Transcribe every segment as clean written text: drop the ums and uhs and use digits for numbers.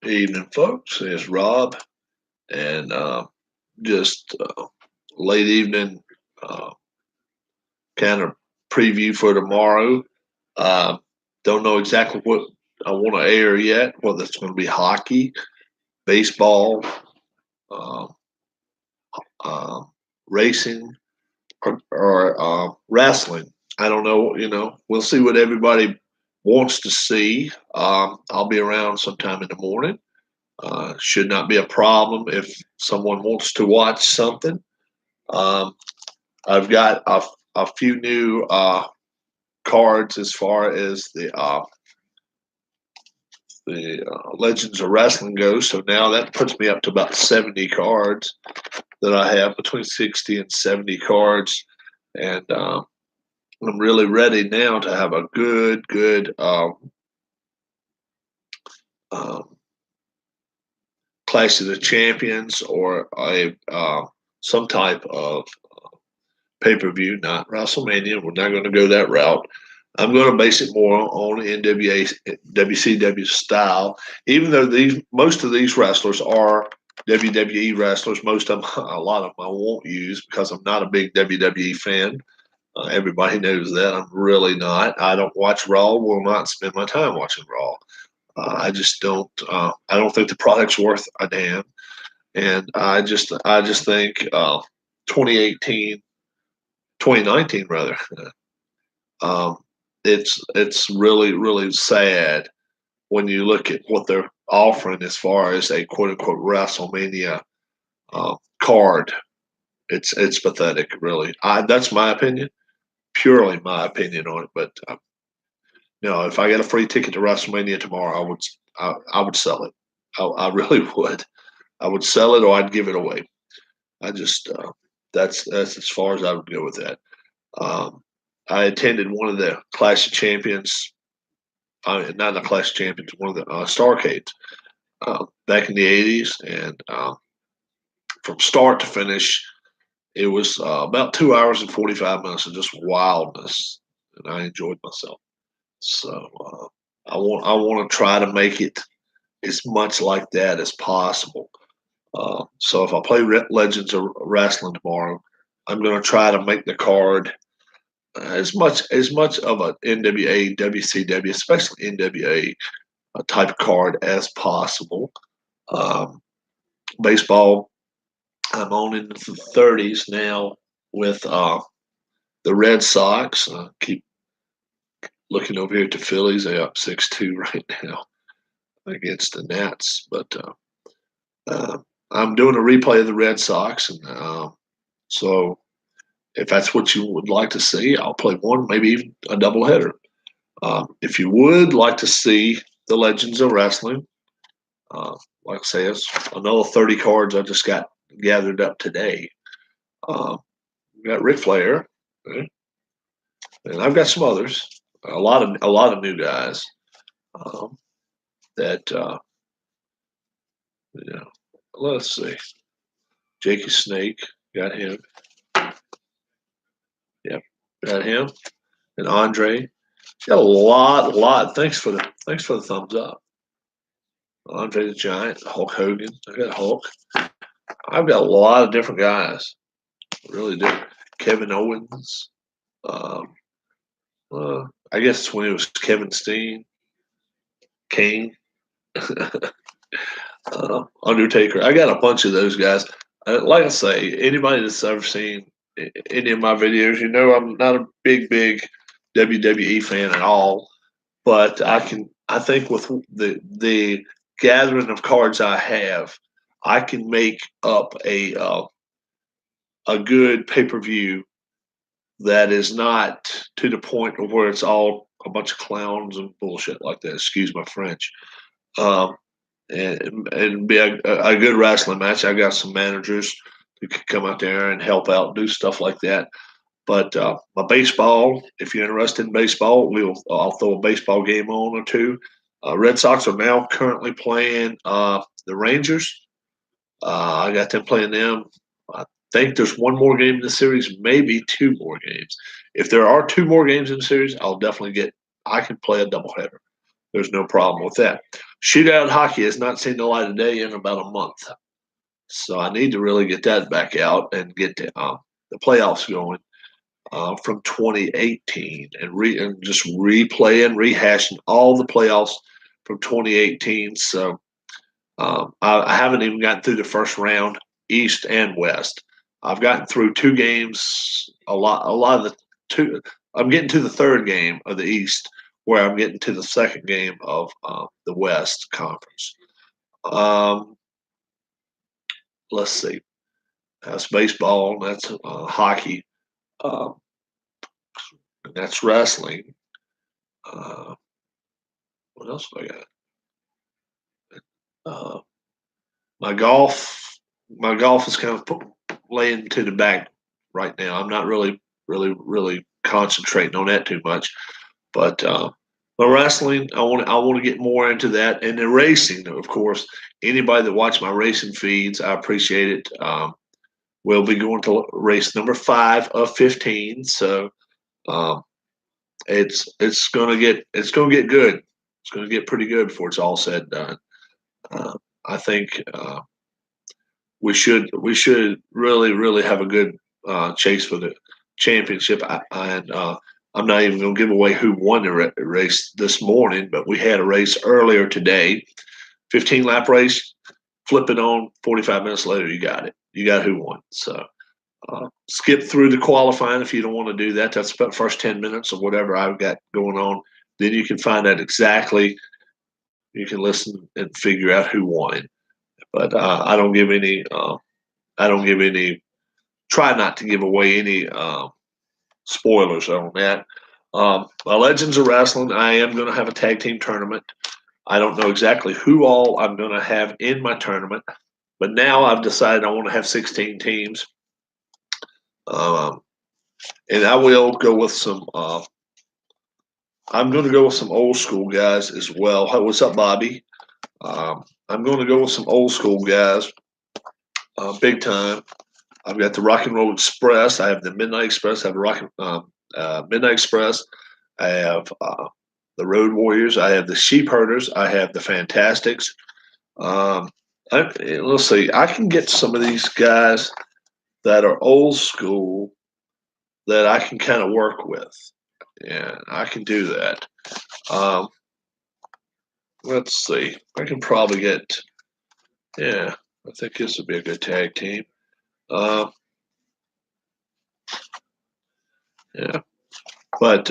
Evening, folks. It's Rob, and just late evening uh, kind of preview for tomorrow. Uh, don't know exactly what I want to air yet, whether it's going to be hockey, baseball, um, um racing, or wrestling. I don't know. We'll see what everybody wants to see. I'll be around sometime in the morning. Should not be a problem if someone wants to watch something. Um, I've got a few new cards as far as the Legends of Wrestling goes. So now that puts me up to about 70 cards that I have, between 60 and 70 cards, and I'm really ready now to have a good um, Clash of the Champions, or a some type of pay-per-view, not WrestleMania. We're not going to go that route. I'm going to base it more on NWA, WCW style. Even though most of these wrestlers are WWE wrestlers, most of them, a lot of them I won't use because I'm not a big WWE fan. Everybody knows that I'm really not. I don't watch Raw. Will not spend my time watching Raw. I just don't. I don't think the product's worth a damn. And I just think 2018, 2019 rather. Um, it's really sad when you look at what they're offering as far as a quote unquote WrestleMania card. It's pathetic, really. That's my opinion, purely my opinion on it. But if I got a free ticket to WrestleMania tomorrow, I would sell it. I really would. I would sell it, or I'd give it away. I just that's as far as I would go with that. Um, I attended one of the Clash of Champions, not the Clash of Champions, one of the Starcades back in the '80s, and from start to finish, it was about 2 hours and 45 minutes of just wildness, and I enjoyed myself. So I want to try to make it as much like that as possible. So if I play Legends of Wrestling tomorrow, I'm going to try to make the card as much of an NWA, WCW, especially NWA type of card as possible. Um, Baseball, I'm on in the 30s now with the Red Sox. Keep looking over here at the Phillies. They're up 6-2 right now against the Nats. But uh, I'm doing a replay of the Red Sox, and so if that's what you would like to see, I'll play one, maybe even a doubleheader. If you would like to see the Legends of Wrestling, like I say, it's another 30 cards I just got gathered up today. We got Ric Flair, okay? And I've got some others, a lot of new guys that you know. Let's see, Jakey Snake, got him. Yep, got him, and Andre. Got a lot. Thanks for the thumbs up. Andre the Giant, Hulk Hogan. I got Hulk. I've got a lot of different guys. Really do. Kevin Owens. Um, I guess when it was Kevin Steen, Kane, Undertaker. I got a bunch of those guys. Like I say, anybody that's ever seen any of my videos, I'm not a big WWE fan at all. But I think with the gathering of cards I have, I can make up a good pay-per-view that is not to the point of where it's all a bunch of clowns and bullshit like that. Excuse my French. Um, and be a good wrestling match. I got some managers who could come out there and help out, do stuff like that. But my baseball, if you're interested in baseball, I'll throw a baseball game on or two. Red Sox are now currently playing the Rangers. I got them playing them. I think there's one more game in the series, maybe two more games. If there are two more games in the series, I can play a doubleheader. There's no problem with that. Shootout hockey has not seen the light of day in about a month. So I need to really get that back out and get the playoffs going from 2018 and just replaying, rehashing all the playoffs from 2018. So I haven't even gotten through the first round, East and West. I've gotten through two games, a lot of the two. I'm getting to the third game of the East, where I'm getting to the second game of the West Conference. Um, let's see. That's baseball. That's hockey. Uh, that's wrestling. Uh, what else do I got? Uh, my golf. My golf is kind of laying to the back right now. I'm not really concentrating on that too much. But wrestling, I want to get more into that, and the racing, of course. Anybody that watch my racing feeds, I appreciate it. We'll be going to race number 5 of 15, so um, it's gonna get good. It's gonna get pretty good before it's all said and done. I think we should really have a good chase for the championship. And I'm not even going to give away who won the race this morning, but we had a race earlier today, 15 lap race. Flip it on, 45 minutes later, you got it. You got who won. So skip through the qualifying if you don't want to do that. That's about the first 10 minutes of whatever I've got going on. Then you can find out exactly. You can listen and figure out who won. But I don't give any. I don't give any. Try not to give away any spoilers on that. My Legends of Wrestling. I am going to have a tag team tournament. I don't know exactly who all I'm going to have in my tournament, but now I've decided I want to have 16 teams, and I will go with some. I'm going to go with some old school guys as well. Hey, what's up, Bobby? I'm going to go with some old school guys, big time. I've got the Rock and Roll Express. I have the Midnight Express. I have the Midnight Express. I have the Road Warriors. I have the Sheep Herders. I have the Fantastics. Let's see. I can get some of these guys that are old school that I can kind of work with. Yeah, I can do that. Let's see. I can probably get. Yeah, I think this would be a good tag team. Yeah, but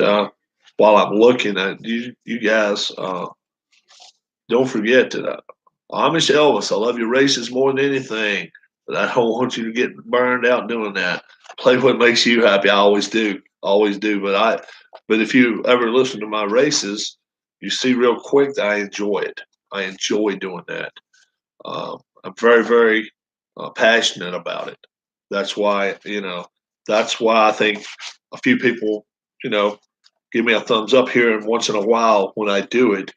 while I'm looking at you guys, don't forget that Amish Elvis. I love your races more than anything, but I don't want you to get burned out doing that. Play what makes you happy. I always do. But if you ever listen to my races, you see real quick that I enjoy it. I enjoy doing that. I'm very passionate about it. That's why That's why I think a few people, give me a thumbs up here and once in a while when I do it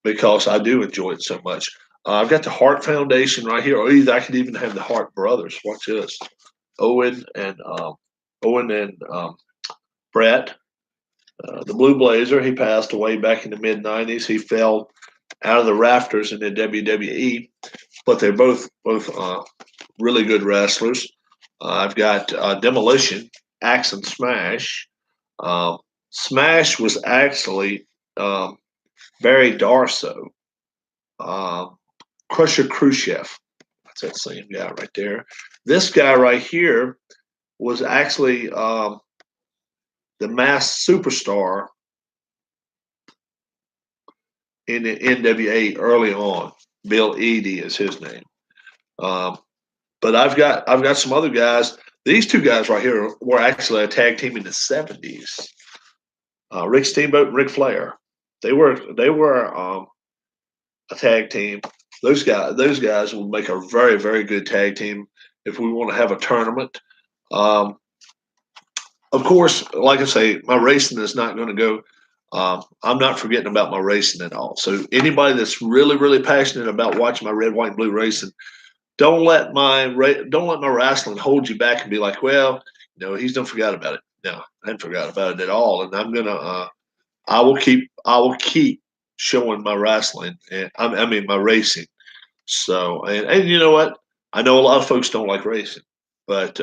because I do enjoy it so much. I've got the Hart Foundation right here, or either I could even have the Hart brothers. Watch this, Owen and Brett, the Blue Blazer. He passed away back in the mid '90s. He fell out of the rafters in the WWE, but they're both really good wrestlers. I've got Demolition, Axe and Smash. Smash was actually Barry Darso. Crusher Khrushchev. That's that same guy right there. This guy right here was actually the masked superstar in the NWA early on. Bill Eadie is his name. But I've got some other guys. These two guys right here were actually a tag team in the '70s. Rick Steamboat and Ric Flair. They were a tag team. Those guys will make a very good tag team if we want to have a tournament. Of course, like I say, my racing is not going to go. I'm not forgetting about my racing at all. So anybody that's really passionate about watching my red, white, and blue racing, don't let my wrestling hold you back and be like, well, he's done forgot about it. No, I haven't forgot about it at all. And I'm gonna, I will keep showing my wrestling, and I mean my racing. So, and you know what? I know a lot of folks don't like racing, but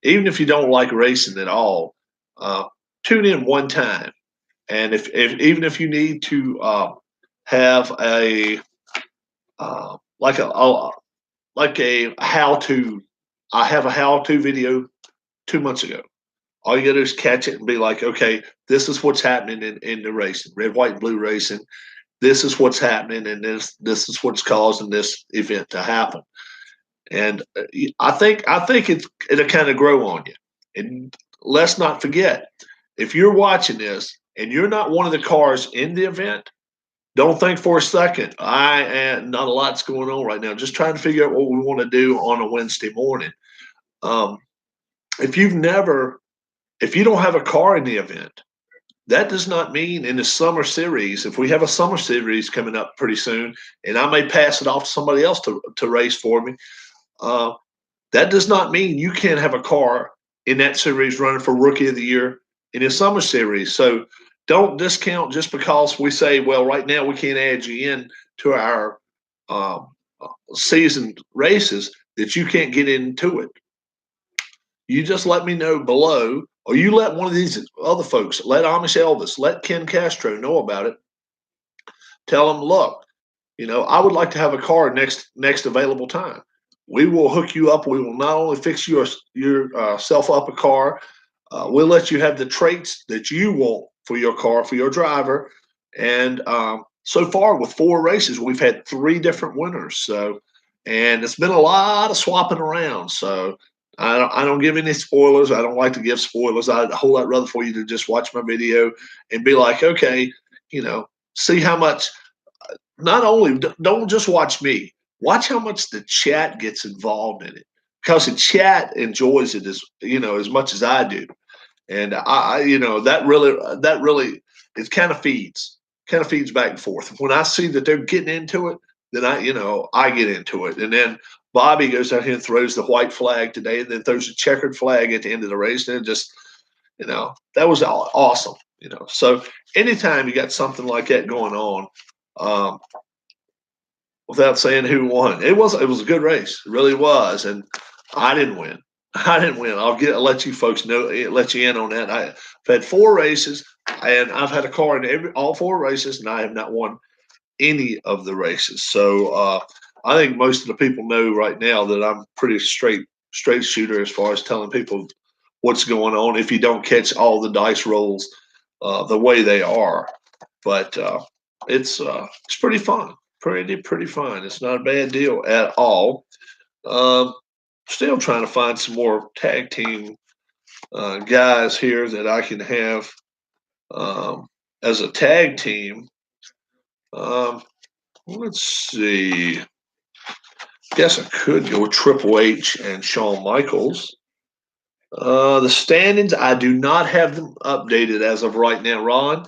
even if you don't like racing at all, uh, tune in one time. And if even if you need to have a like a how to, I have a how to video 2 months ago. All you got to do is catch it and be like, okay, this is what's happening in the racing, red, white, and blue racing. This is what's happening, and this is what's causing this event to happen. And I think it'll kind of grow on you. And let's not forget, if you're watching this and you're not one of the cars in the event, don't think for a second, I am not a lot's going on right now. Just trying to figure out what we want to do on a Wednesday morning. Um, if you've never, if you don't have a car in the event, that does not mean in the summer series, if we have a summer series coming up pretty soon, and I may pass it off to somebody else to race for me, uh, that does not mean you can't have a car in that series running for Rookie of the Year in the summer series. So don't discount just because we say, well, right now we can't add you in to our um, season races that you can't get into it. You just let me know below, or you let one of these other folks, let Amish Elvis, let Ken Castro know about it. Tell them, look, I would like to have a car next available time. We will hook you up. We will not only fix yourself up a car, we'll let you have the traits that you want for your car, for your driver. And so far, with 4 races, we've had 3 different winners. So, and it's been a lot of swapping around. So, I don't give any spoilers. I don't like to give spoilers. I'd a whole lot rather for you to just watch my video and be like, okay, see how much. Not only don't just watch me, watch how much the chat gets involved in it, because the chat enjoys it as much as I do. And that really it kind of feeds back and forth. When I see that they're getting into it, then I get into it. And then Bobby goes out here and throws the white flag today, and then throws a checkered flag at the end of the race. And it just, that was awesome. So anytime you got something like that going on, um, without saying who won, it was a good race. It really was. And I didn't win. I didn't win. I'll let you folks know, let you in on that. I've had 4 races, and I've had a car in all 4 races, and I have not won any of the races. So I think most of the people know right now that I'm pretty straight shooter as far as telling people what's going on. If you don't catch all the dice rolls the way they are, but it's pretty fun, pretty fun. It's not a bad deal at all. Um, Still trying to find some more tag team guys here that I can have as a tag team. Let's see. Guess I could go with Triple H and Shawn Michaels. The standings, I do not have them updated as of right now, Ron.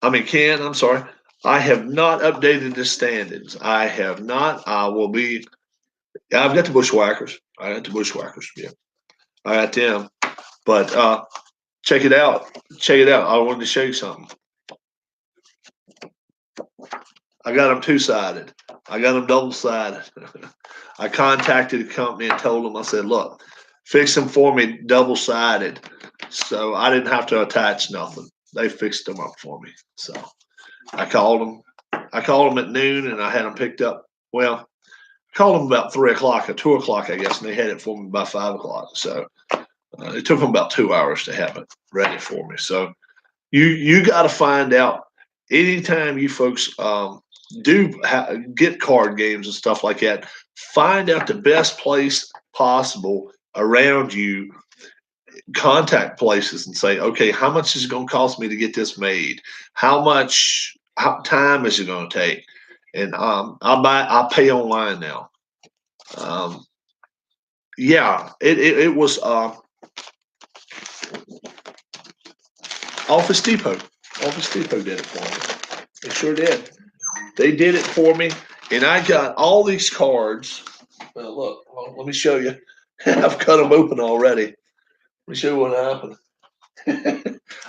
Ken, I'm sorry. I have not updated the standings. I have not. I've got the Bushwhackers. Yeah. I got them. But check it out. I wanted to show you something. I got them 2-sided. I got them double-sided. I contacted the company and told them, I said, look, fix them for me double-sided. So I didn't have to attach nothing. They fixed them up for me. So I called them. At noon, and I had them picked up. Well, I called them about 3 o'clock or 2 o'clock, I guess, and they had it for me by 5 o'clock. So it took them about 2 hours to have it ready for me. So you got to find out anytime you folks get card games and stuff like that, find out the best place possible around you. Contact places and say, okay, how much is it going to cost me to get this made? How time is it going to take? And I'll pay online now. Yeah, it was Office Depot. Office Depot did it for me. They sure did. They did it for me, and I got all these cards. Look, let me show you. I've cut them open already. Let me show you what happened.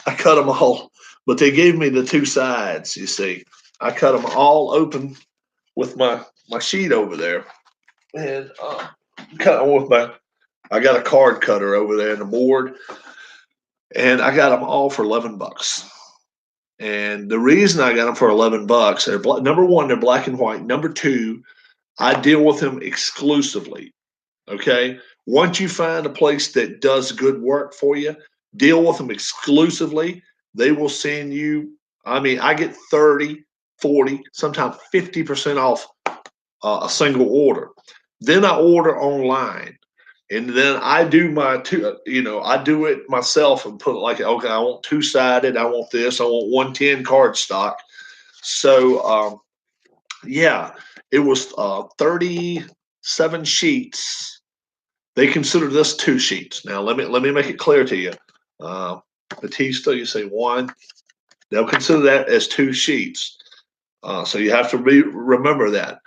I cut them all, but they gave me the 2 sides, you see. I cut them all open with my sheet over there, and cut them with my. I got a card cutter over there and a board, and I got them all for $11. And the reason I got them for $11, number one, they're black and white. Number two, I deal with them exclusively. Okay. Once you find a place that does good work for you, deal with them exclusively. They will send you, I mean, I get 30, 40, sometimes 50% off a single order. Then I order online. And then I do my two, I do it myself and put it like, okay, I want two sided. I want this. I want 110 card stock. So, yeah, it was 37 sheets. They consider this two sheets. Now let me make it clear to you. Batista, you say one. They'll consider that as two sheets. So you have to remember that.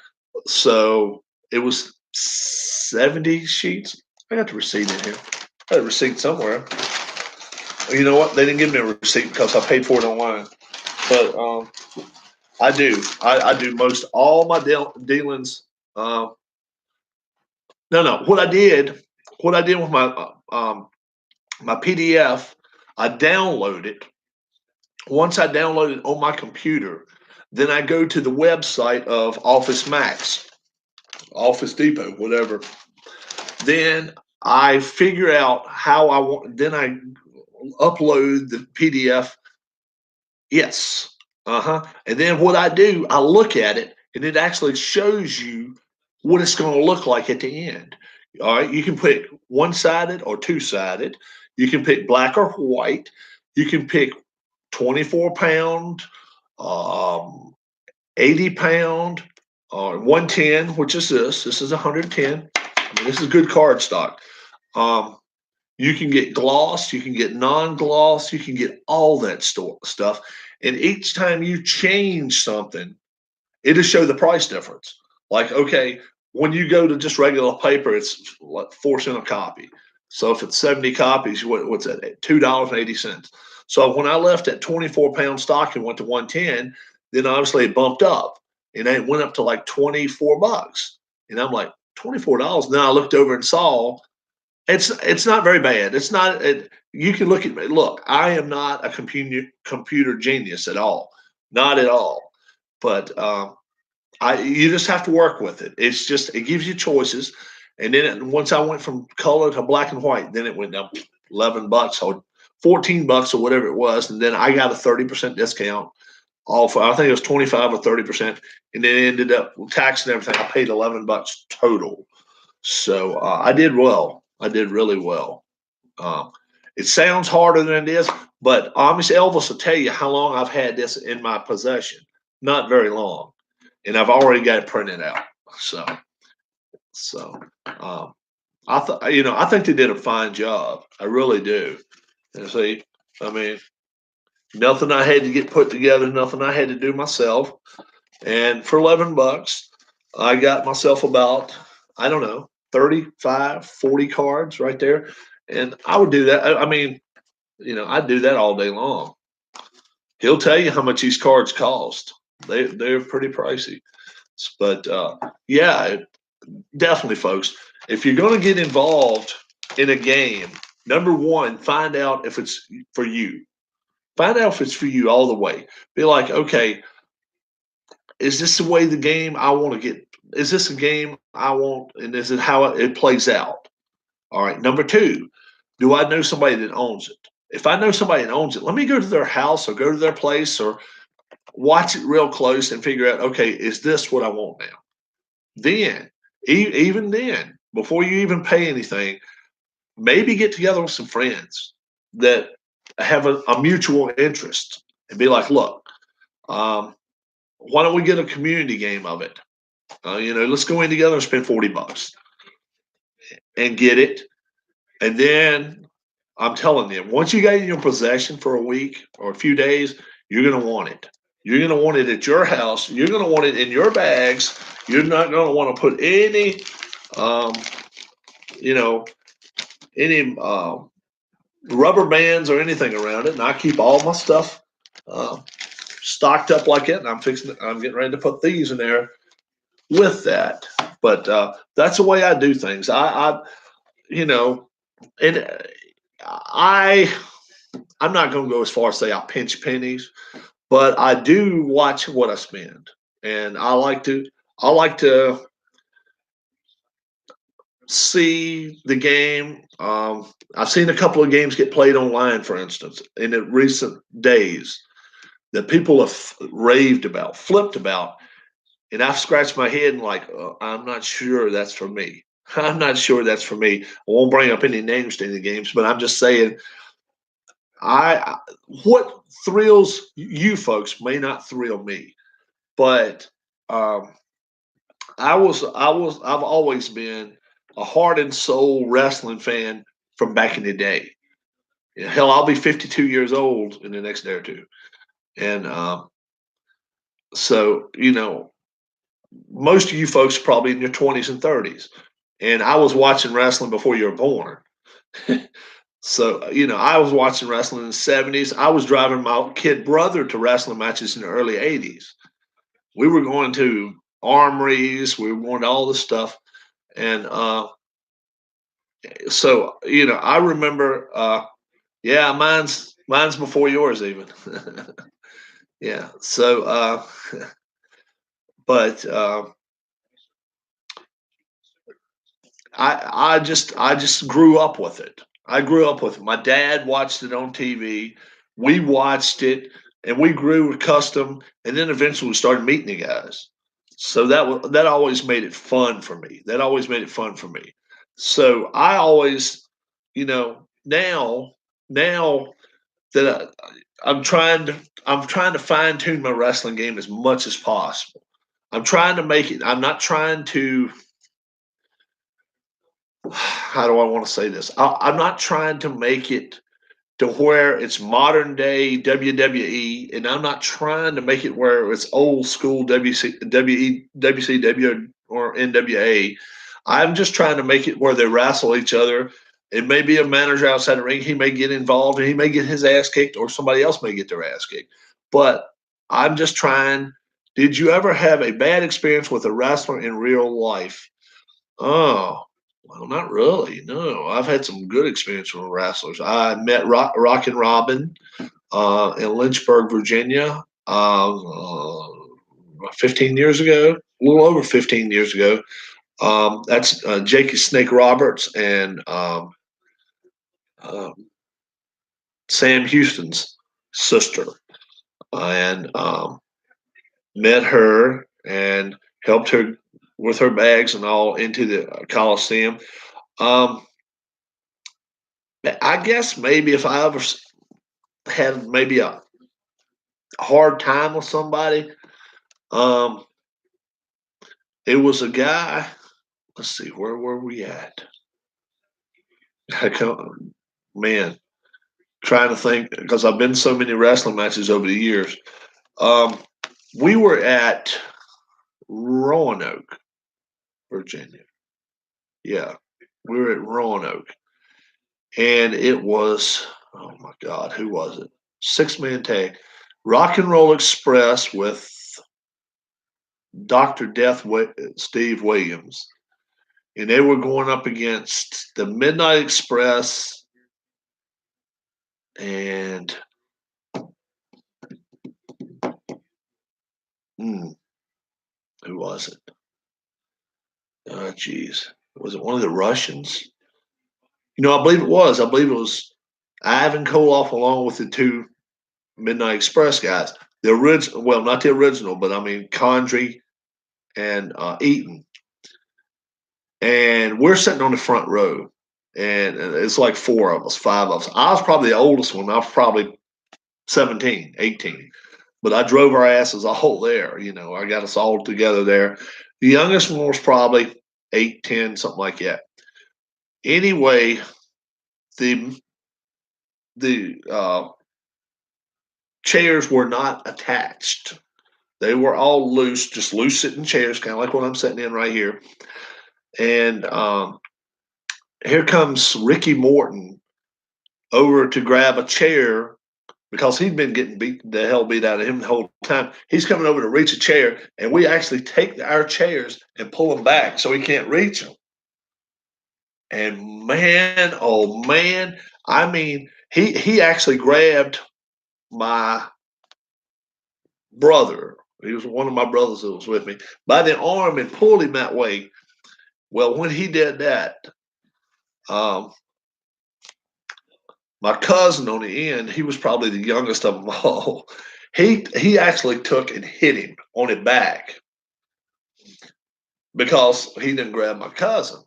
So it was 70 sheets. I got the receipt in here. I had a receipt somewhere. You know what? They didn't give me a receipt because I paid for it online. But I do. I do most all my dealings. No. What I did with my PDF, I download it. Once I download it on my computer, then I go to the website of Office Max, Office Depot, whatever. Then I figure out how I want. Then I upload the PDF. Yes. And then what I do, I look at it, and it actually shows you what it's going to look like at the end. All right. You can pick one-sided or two-sided. You can pick black or white. You can pick 24-pound, 80-pound, or 110, which is this. This is 110. I mean, this is good card stock. You can get gloss, you can get non-gloss, you can get all that stuff. And each time you change something, it'll show the price difference. Like, okay, when you go to just regular paper, it's like 4 cents a copy. So if it's 70 copies, what's that? $2.80. So when I left that 24-pound stock and went to 110, then obviously it bumped up, and it went up to like $24. And I'm like, $24. Then I looked over and saw it's not very bad. It's not. You can look at me. Look, I am not a computer genius at all, not at all. But you just have to work with it. It's just it gives you choices. And then once I went from color to black and white, then it went down $11 or $14 or whatever it was, and then I got a 30% discount off. I think it was 25 or 30%, and then it ended up tax and everything. I paid $11 total. So I did well. I did really well. It sounds harder than it is, but Amish Elvis will tell you how long I've had this in my possession. Not very long, and I've already got it printed out. So I think they did a fine job. I really do. And see, I mean, nothing I had to get put together, nothing I had to do myself. And for $11, I got myself about, I don't know, 35, 40 cards right there. And I would do that. I mean, I'd do that all day long. He'll tell you how much these cards cost. They're pretty pricey. But yeah, definitely, folks. If you're going to get involved in a game, number one, find out if it's for you. Find out if it's for you all the way. Be like, okay, is this the way the game I want to get? Is this a game I want? And is it how it plays out? All right. Number two, do I know somebody that owns it? If I know somebody that owns it, let me go to their house or go to their place or watch it real close and figure out, okay, is this what I want now? Then, even then, before you even pay anything, maybe get together with some friends that have a mutual interest and be like, look, why don't we get a community game of it? Let's go in together and spend $40 and get it. And then I'm telling you, once you get it in your possession for a week or a few days, you're going to want it. You're going to want it at your house. You're going to want it in your bags. You're not going to want to put any, rubber bands or anything around it. And I keep all my stuff stocked up like it, and I'm getting ready to put these in there with that. But that's the way I do things. You know, and I I'm not going to go as far as say I pinch pennies, but I do watch what I spend, and I like to see the game. I've seen a couple of games get played online, for instance, in the recent days that people have raved about, flipped about, and I've scratched my head and like, I'm not sure that's for me. I'm not sure that's for me. I won't bring up any names to any games, but I'm just saying, I what thrills you folks may not thrill me, but um, I've always been a heart and soul wrestling fan from back in the day. Hell, I'll be 52 years old in the next day or two, and so most of you folks are probably in your 20s and 30s, and I was watching wrestling before you were born. So, I was watching wrestling in the 70s. I was driving my kid brother to wrestling matches in the early 80s. We were going to armories, we were going to all this stuff. And so, I remember, yeah, mine's before yours even. Yeah. So, but I just grew up with it. I grew up with it. My dad watched it on TV. We watched it, and we grew accustomed. And then eventually we started meeting the guys. So that always made it fun for me. That always made it fun for me. So I always, now that I'm trying to fine tune my wrestling game as much as possible. I'm trying to make it. I'm not trying to how do I want to say this? I'm not trying to make it to where it's modern day WWE, and I'm not trying to make it where it's old school WCW or NWA. I'm just trying to make it where they wrestle each other. It may be a manager outside the ring. He may get involved and he may get his ass kicked, or somebody else may get their ass kicked. But I'm just trying. Did you ever have a bad experience with a wrestler in real life? Oh, well, not really. No, I've had some good experience with wrestlers. I met Rockin' Robin in Lynchburg, Virginia, 15 years ago, a little over 15 years ago. That's Jakey Snake Roberts and um, Sam Houston's sister, and met her and helped her with her bags and all into the Coliseum. Um, I guess maybe if I ever had maybe a hard time with somebody, um, it was a guy. Let's see, where were we at? Man, trying to think because I've been so many wrestling matches over the years. Um, we were at Roanoke, Virginia. Yeah, we were at Roanoke, and it was oh my God, who was it? 6-man tag, Rock and Roll Express with Doctor Death Steve Williams, and they were going up against the Midnight Express and hmm, who was it? Oh, geez, was it one of the Russians? I believe it was. I believe it was Ivan Koloff along with the two Midnight Express guys. The original, well, not the original, but I mean Condrey and Eaton. And we're sitting on the front row, and it's like four of us, five of us. I was probably the oldest one. I was probably 17, 18. But I drove our asses all there. I got us all together there. The youngest one was probably 8, 10, something like that. Anyway, the chairs were not attached. They were all loose, just loose sitting chairs, kind of like what I'm sitting in right here. And here comes Ricky Morton over to grab a chair because he'd been getting the hell beat out of him the whole time. He's coming over to reach a chair, and we actually take our chairs and pull them back so he can't reach them. And man, oh man, I mean, he actually grabbed my brother. He was one of my brothers that was with me by the arm and pulled him that way. Well, when he did that, um, my cousin on the end, he was probably the youngest of them all. He actually took and hit him on his back because he didn't grab my cousin.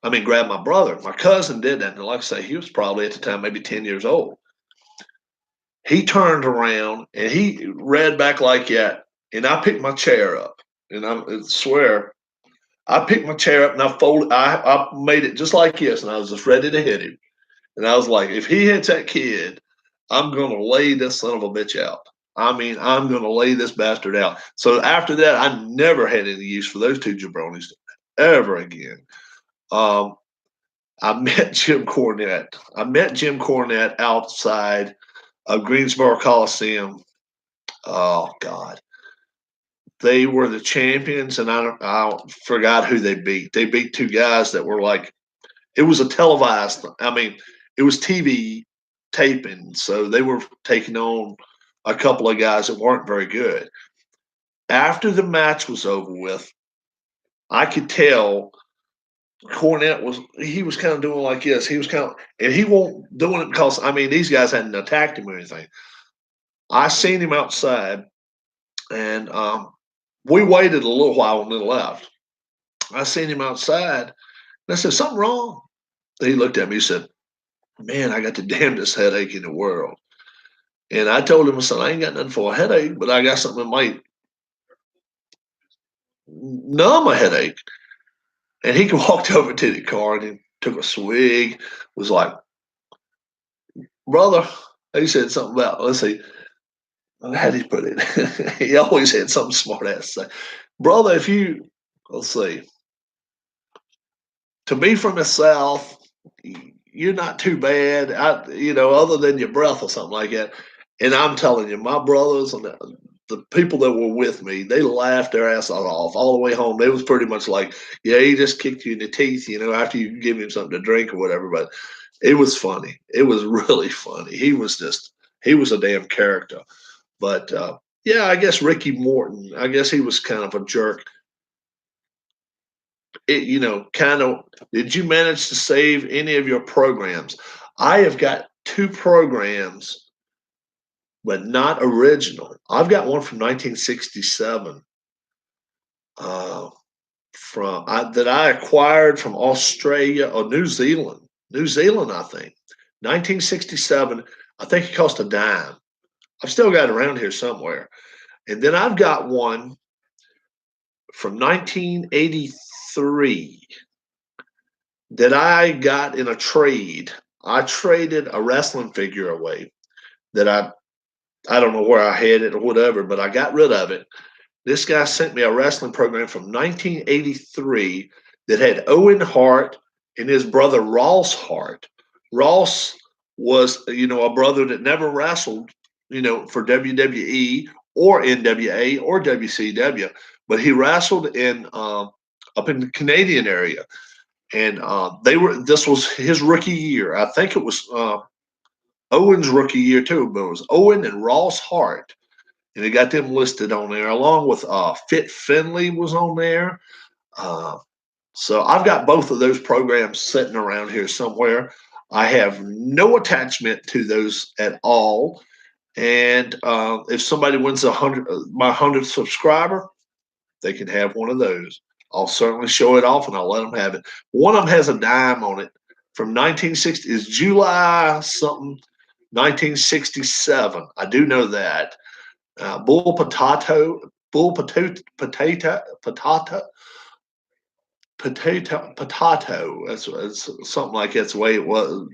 I mean, grab my brother. My cousin did that, and like I say, he was probably at the time maybe 10 years old. He turned around and he read back like that, and I picked my chair up, and I swear I picked my chair up and I folded. I made it just like this, and I was just ready to hit him. And I was like, if he hits that kid, I'm gonna lay this son of a bitch out. I mean, I'm gonna lay this bastard out. So after that, I never had any use for those two jabronis ever again. Um, I met Jim Cornette. I met Jim Cornette outside of Greensboro Coliseum. Oh God, they were the champions, and I forgot who they beat. They beat two guys that were like, it was a televised. I mean, it was TV taping, so they were taking on a couple of guys that weren't very good. After the match was over with, I could tell Cornette was kind of doing like this. He was kind of, and he won't doing it because I mean these guys hadn't attacked him or anything. I seen him outside, and we waited a little while and then left. I seen him outside, and I said, "Something wrong?" He looked at me. He said, "Man, I got the damnedest headache in the world." And I told him, I said, "I ain't got nothing for a headache, but I got something that might numb a headache." And he walked over to the car and he took a swig. Was like, "Brother," he said something about. Let's see, how did he put it? He always had something smart ass to say. "Brother, if you, let's see, to be from the South, you're not too bad. Other than your breath or something like that." And I'm telling you, my brothers and the people that were with me, they laughed their ass off all the way home. They was pretty much like, "Yeah, he just kicked you in the teeth, after you give him something to drink or whatever." But it was funny. It was really funny. He was a damn character. But yeah, I guess Ricky Morton. I guess he was kind of a jerk. Kind of. Did you manage to save any of your programs? I have got two programs, but not original. I've got one from 1967 that I acquired from Australia or New Zealand. New Zealand, I think. 1967. I think it cost a dime. I've still got it around here somewhere. And then I've got one from 1983 that I got in a trade. I traded a wrestling figure away that I don't know where I had it or whatever, but I got rid of it. This guy sent me a wrestling program from 1983 that had Owen Hart and his brother Ross Hart. Ross was, a brother that never wrestled, for WWE or NWA or WCW, but he wrestled in up in the Canadian area, and This was his rookie year. I think it was Owen's rookie year too, but it was Owen and Ross Hart, and they got them listed on there along with Fit Finley was on there. Uh, so I've got both of those programs sitting around here somewhere. I have no attachment to those at all. And if somebody wins my 100th subscriber, they can have one of those. I'll certainly show it off and I'll let them have it. One of them has a dime on it from 1960. Is July something 1967. I do know that. Bull potato. That's something like that's the way it was.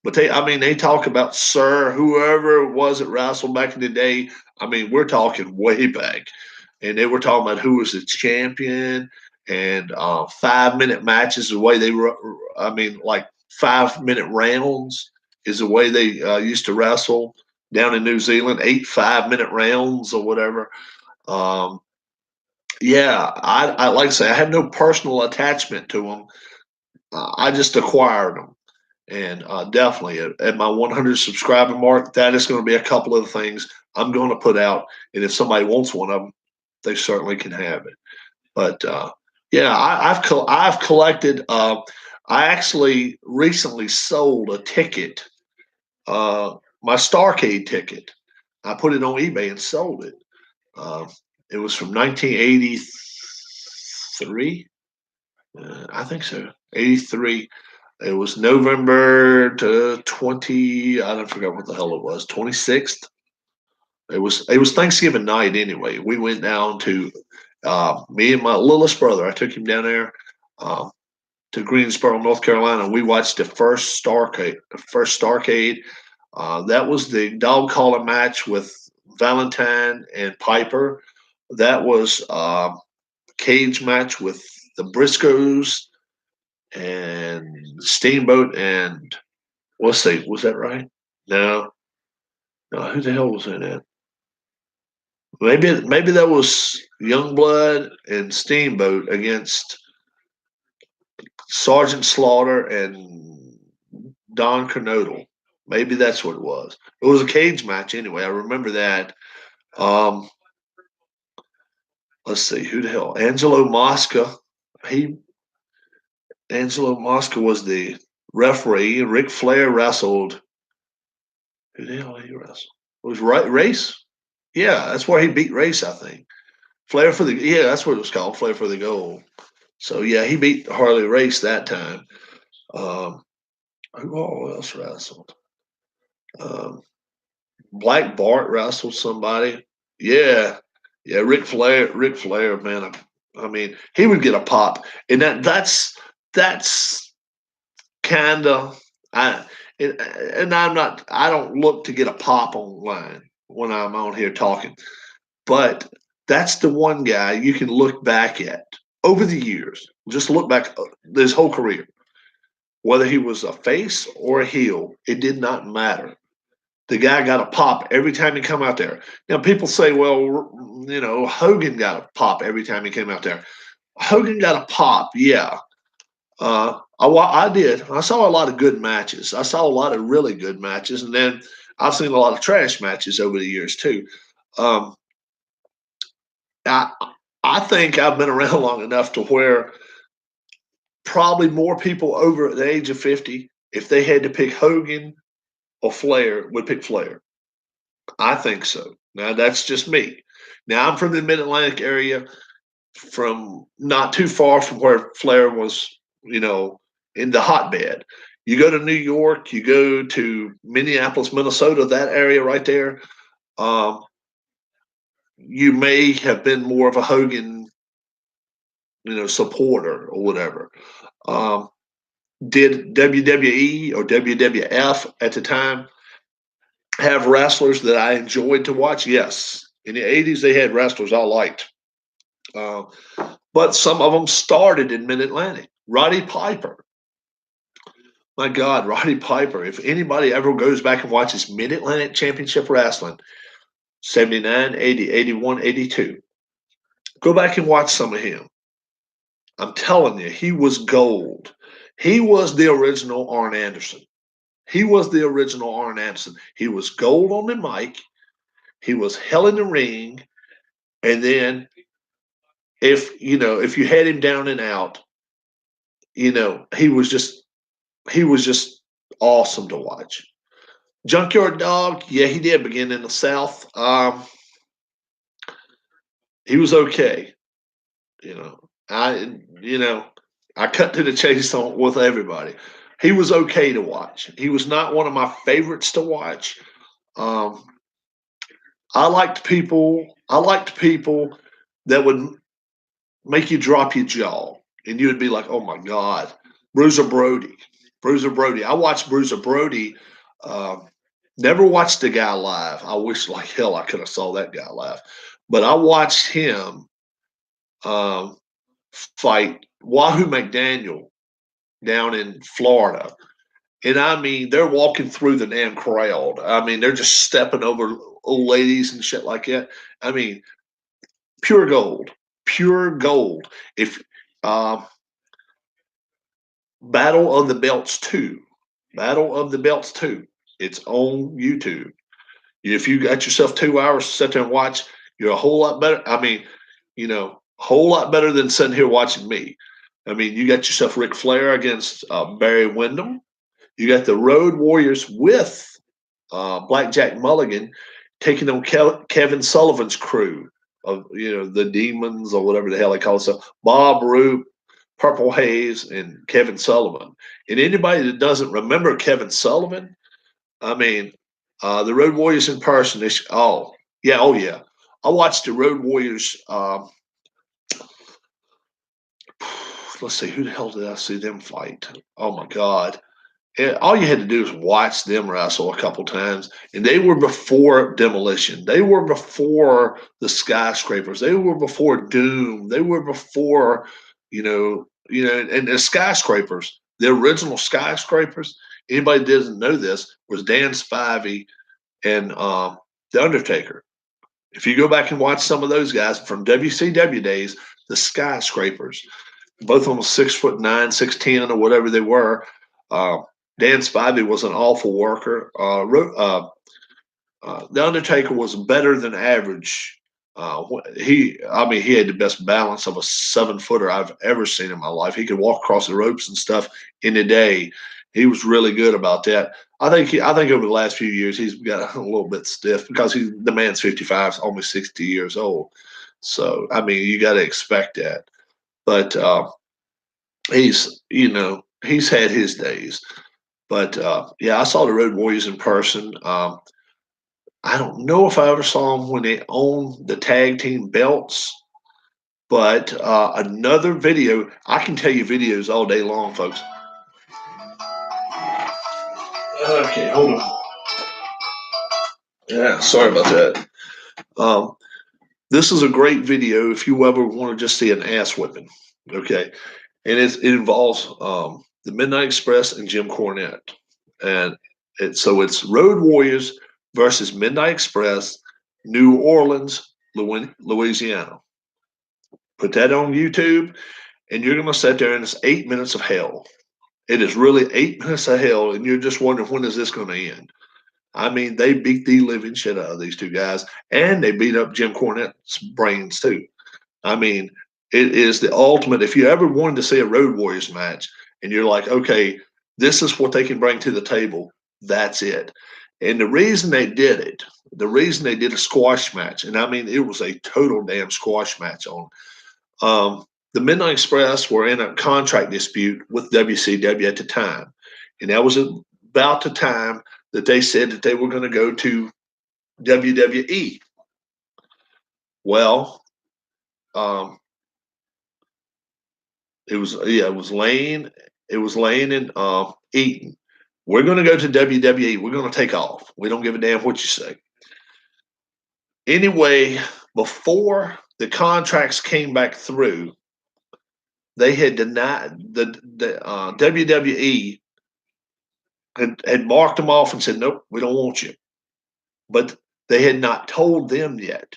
But they talk about Sir whoever it was that wrestled back in the day. I mean, we're talking way back, and they were talking about who was the champion and 5 minute matches. The way they were, I mean, like 5 minute rounds is the way they used to wrestle. down in New Zealand, 8 5-minute rounds or whatever. Um, yeah, I like I say, I have no personal attachment to them. I just acquired them. And definitely at my 100 subscriber mark, that is going to be a couple of the things I'm going to put out. And if somebody wants one of them, they certainly can have it. But yeah, I've collected. I actually recently sold a ticket, my Starcade ticket. I put it on eBay and sold it. Uh, it was from 1983. I think so. 83. It was November to 20. I don't forget what the hell it was. 26th. It was Thanksgiving night anyway. We went down to me and my littlest brother. I took him down there uh, to Greensboro, North Carolina. We watched the first Starcade. That was the dog collar match with Valentine and Piper. That was cage match with the Briscoes and Steamboat and let's see, was that right? No, no. Who the hell was in it? Maybe that was Youngblood and Steamboat against Sergeant Slaughter and Don Kernodle. Maybe that's what it was. It was a cage match anyway. I remember that. Um, let's see, who the hell? Angelo Mosca. He Angelo Mosca was the referee. Ric Flair wrestled. Who the hell did he wrestle? It was Race. Yeah, that's where he beat Race, I think. Flair for the that's what it was called, Flair for the gold. So yeah, he beat Harley Race that time. Um, who all else wrestled? Um, Black Bart wrestled somebody. Yeah, yeah. Ric Flair, man. I mean, he would get a pop, and that's kind of I. And I'm not. I don't look to get a pop online when I'm on here talking. But that's the one guy you can look back at over the years. Just look back his whole career. Whether he was a face or a heel, it did not matter. The guy got a pop every time he come out there. Now people say, well, Hogan got a pop every time he came out there. Hogan got a pop, yeah. I did. I saw a lot of good matches. I saw a lot of really good matches, and then I've seen a lot of trash matches over the years too. Um, I I think I've been around long enough to where probably more people over the age of 50, if they had to pick Hogan or Flair, would pick Flair. I think so. Now that's just me. Now I'm from the Mid Atlantic area, from not too far from where Flair was, in the hotbed. You go to New York, you go to Minneapolis, Minnesota, that area right there. Um, you may have been more of a Hogan, supporter or whatever. Um, did WWE or WWF at the time have wrestlers that I enjoyed to watch? Yes. In the 80s, they had wrestlers I liked. Uh, but some of them started in Mid Atlantic. Roddy Piper. My God, Roddy Piper. If anybody ever goes back and watches Mid Atlantic Championship Wrestling, 79, 80, 81, 82, go back and watch some of him. I'm telling you, he was gold. He was the original Arn Anderson. He was the original Arn Anderson. He was gold on the mic. He was hell in the ring. And then if you had him down and out, he was just awesome to watch. Junkyard Dog, yeah, he did begin in the South. He was okay. You know, I you know I cut to the chase with everybody. He was okay to watch. He was not one of my favorites to watch. Um, I liked people. I liked people that would make you drop your jaw, and you would be like, "Oh my God, Bruiser Brody, Bruiser Brody." I watched Bruiser Brody. Never watched the guy live. I wish like hell I could have saw that guy live, but I watched him um, fight Wahoo McDaniel down in Florida, And I mean, they're walking through the damn crowd. I mean, they're just stepping over old ladies and shit like that. I mean, pure gold, pure gold. If um, Battle of the Belts 2, Battle of the Belts 2, it's on YouTube. If you got yourself 2 hours to sit there and watch, you're a whole lot better. I mean, a whole lot better than sitting here watching me. I mean, you got yourself Ric Flair against Barry Windham. You got the Road Warriors with Blackjack Mulligan taking on Kevin Sullivan's crew of the Demons or whatever the hell they call it. So Bob Roop, Purple Haze, and Kevin Sullivan. And anybody that doesn't remember Kevin Sullivan, I mean, the Road Warriors in person. Oh yeah. I watched the Road Warriors. Let's see, who the hell did I see them fight? Oh my God! All you had to do was watch them wrestle a couple times, and they were before Demolition. They were before the Skyscrapers. They were before Doom. They were before, and the Skyscrapers, the original Skyscrapers. Anybody that doesn't know this was Dan Spivey and the Undertaker. If you go back and watch some of those guys from WCW days, the Skyscrapers, both of them 6'9", 6'10", or whatever they were. Uh, Dan Spivey was an awful worker. The Undertaker was better than average. He had the best balance of a 7-footer I've ever seen in my life. He could walk across the ropes and stuff in a day. He was really good about that. I think over the last few years he's got a little bit stiff because the man's 55, almost 60 years old. So I mean, you got to expect that. But he's had his days. But yeah, I saw the Road Warriors in person. I don't know if I ever saw them when they owned the tag team belts, but another video, I can tell you videos all day long, folks. Okay, hold on. Yeah, sorry about that. This is a great video if you ever want to just see an ass whipping. Okay, and it involves the Midnight Express and Jim Cornette, and it's Road Warriors versus Midnight Express, New Orleans, Louisiana. Put that on YouTube, and you're going to sit there, and it's 8 minutes of hell. It is really 8 minutes of hell, and you're just wondering when is this going to end. I mean, they beat the living shit out of these two guys, and they beat up Jim Cornette's brains too. I mean, it is the ultimate. If you ever wanted to see a Road Warriors match, and you're like, okay, this is what they can bring to the table, that's it. And the reason they did it, the reason they did a squash match, and I mean, it was a total damn squash match on. The Midnight Express were in a contract dispute with WCW at the time, and that was about the time that they said that they were going to go to WWE. Well, it was Lane and Eaton. We're going to go to WWE. We're going to take off. We don't give a damn what you say. Anyway, before the contracts came back through, they had denied the WWE had marked them off and said, nope, we don't want you. But they had not told them yet.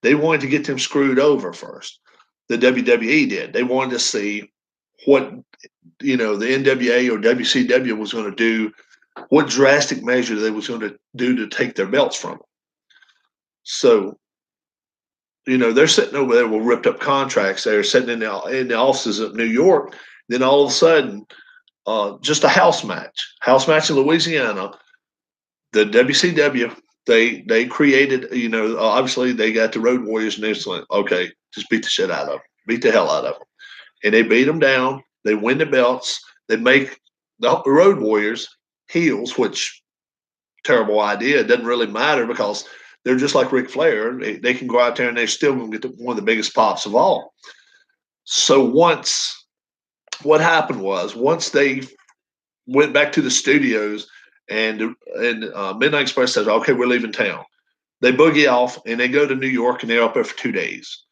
They wanted to get them screwed over first. The WWE did. They wanted to see what the NWA or WCW was going to do, what drastic measure they was going to do to take their belts from them. So, they're sitting over there with ripped up contracts. They're sitting in the offices of New York. Then all of a sudden, just a house match in Louisiana. The WCW, they created, obviously they got the Road Warriors and they're like, okay, just beat the shit out of them, beat the hell out of them. And they beat them down. They win the belts. They make the Road Warriors heels, which terrible idea. It doesn't really matter because they're just like Ric Flair. They can go out there and they're still going to get one of the biggest pops of all. So what happened was once they went back to the studios and Midnight Express says, okay, we're leaving town. They boogie off and they go to New York and they're up there for 2 days.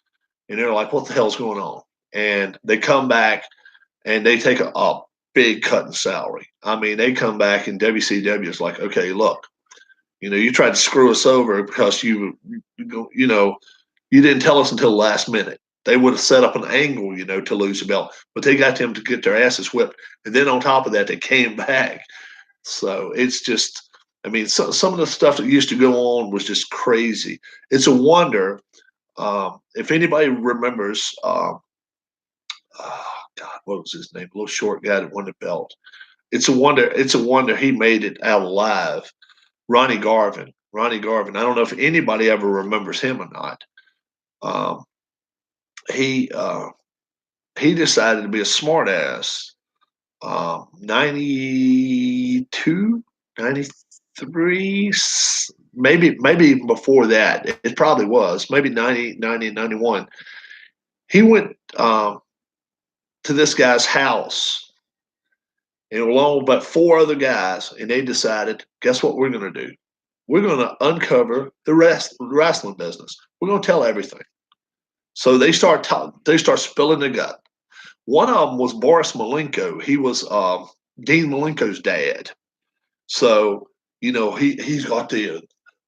And they're like, what the hell's going on? And they come back and they take big cut in salary. I mean, they come back and WCW is like, okay, look, you tried to screw us over because you didn't tell us until the last minute. They would have set up an angle, to lose the belt, but they got them to get their asses whipped. And then on top of that, they came back. So it's just, I mean, some of the stuff that used to go on was just crazy. It's a wonder. If anybody remembers, oh God, what was his name? A little short guy that won the belt. It's a wonder. It's a wonder he made it out alive. Ronnie Garvin. Ronnie Garvin. I don't know if anybody ever remembers him or not. Um, he he decided to be a smartass. 92, 93, maybe even before that. It probably was. Maybe 90, 90, 91. He went to this guy's house and along with about four other guys, and they decided, guess what we're going to do? We're going to uncover the wrestling business. We're going to tell everything. So they start spilling the gut. One of them was Boris Malenko. He was Dean Malenko's dad. So he's got the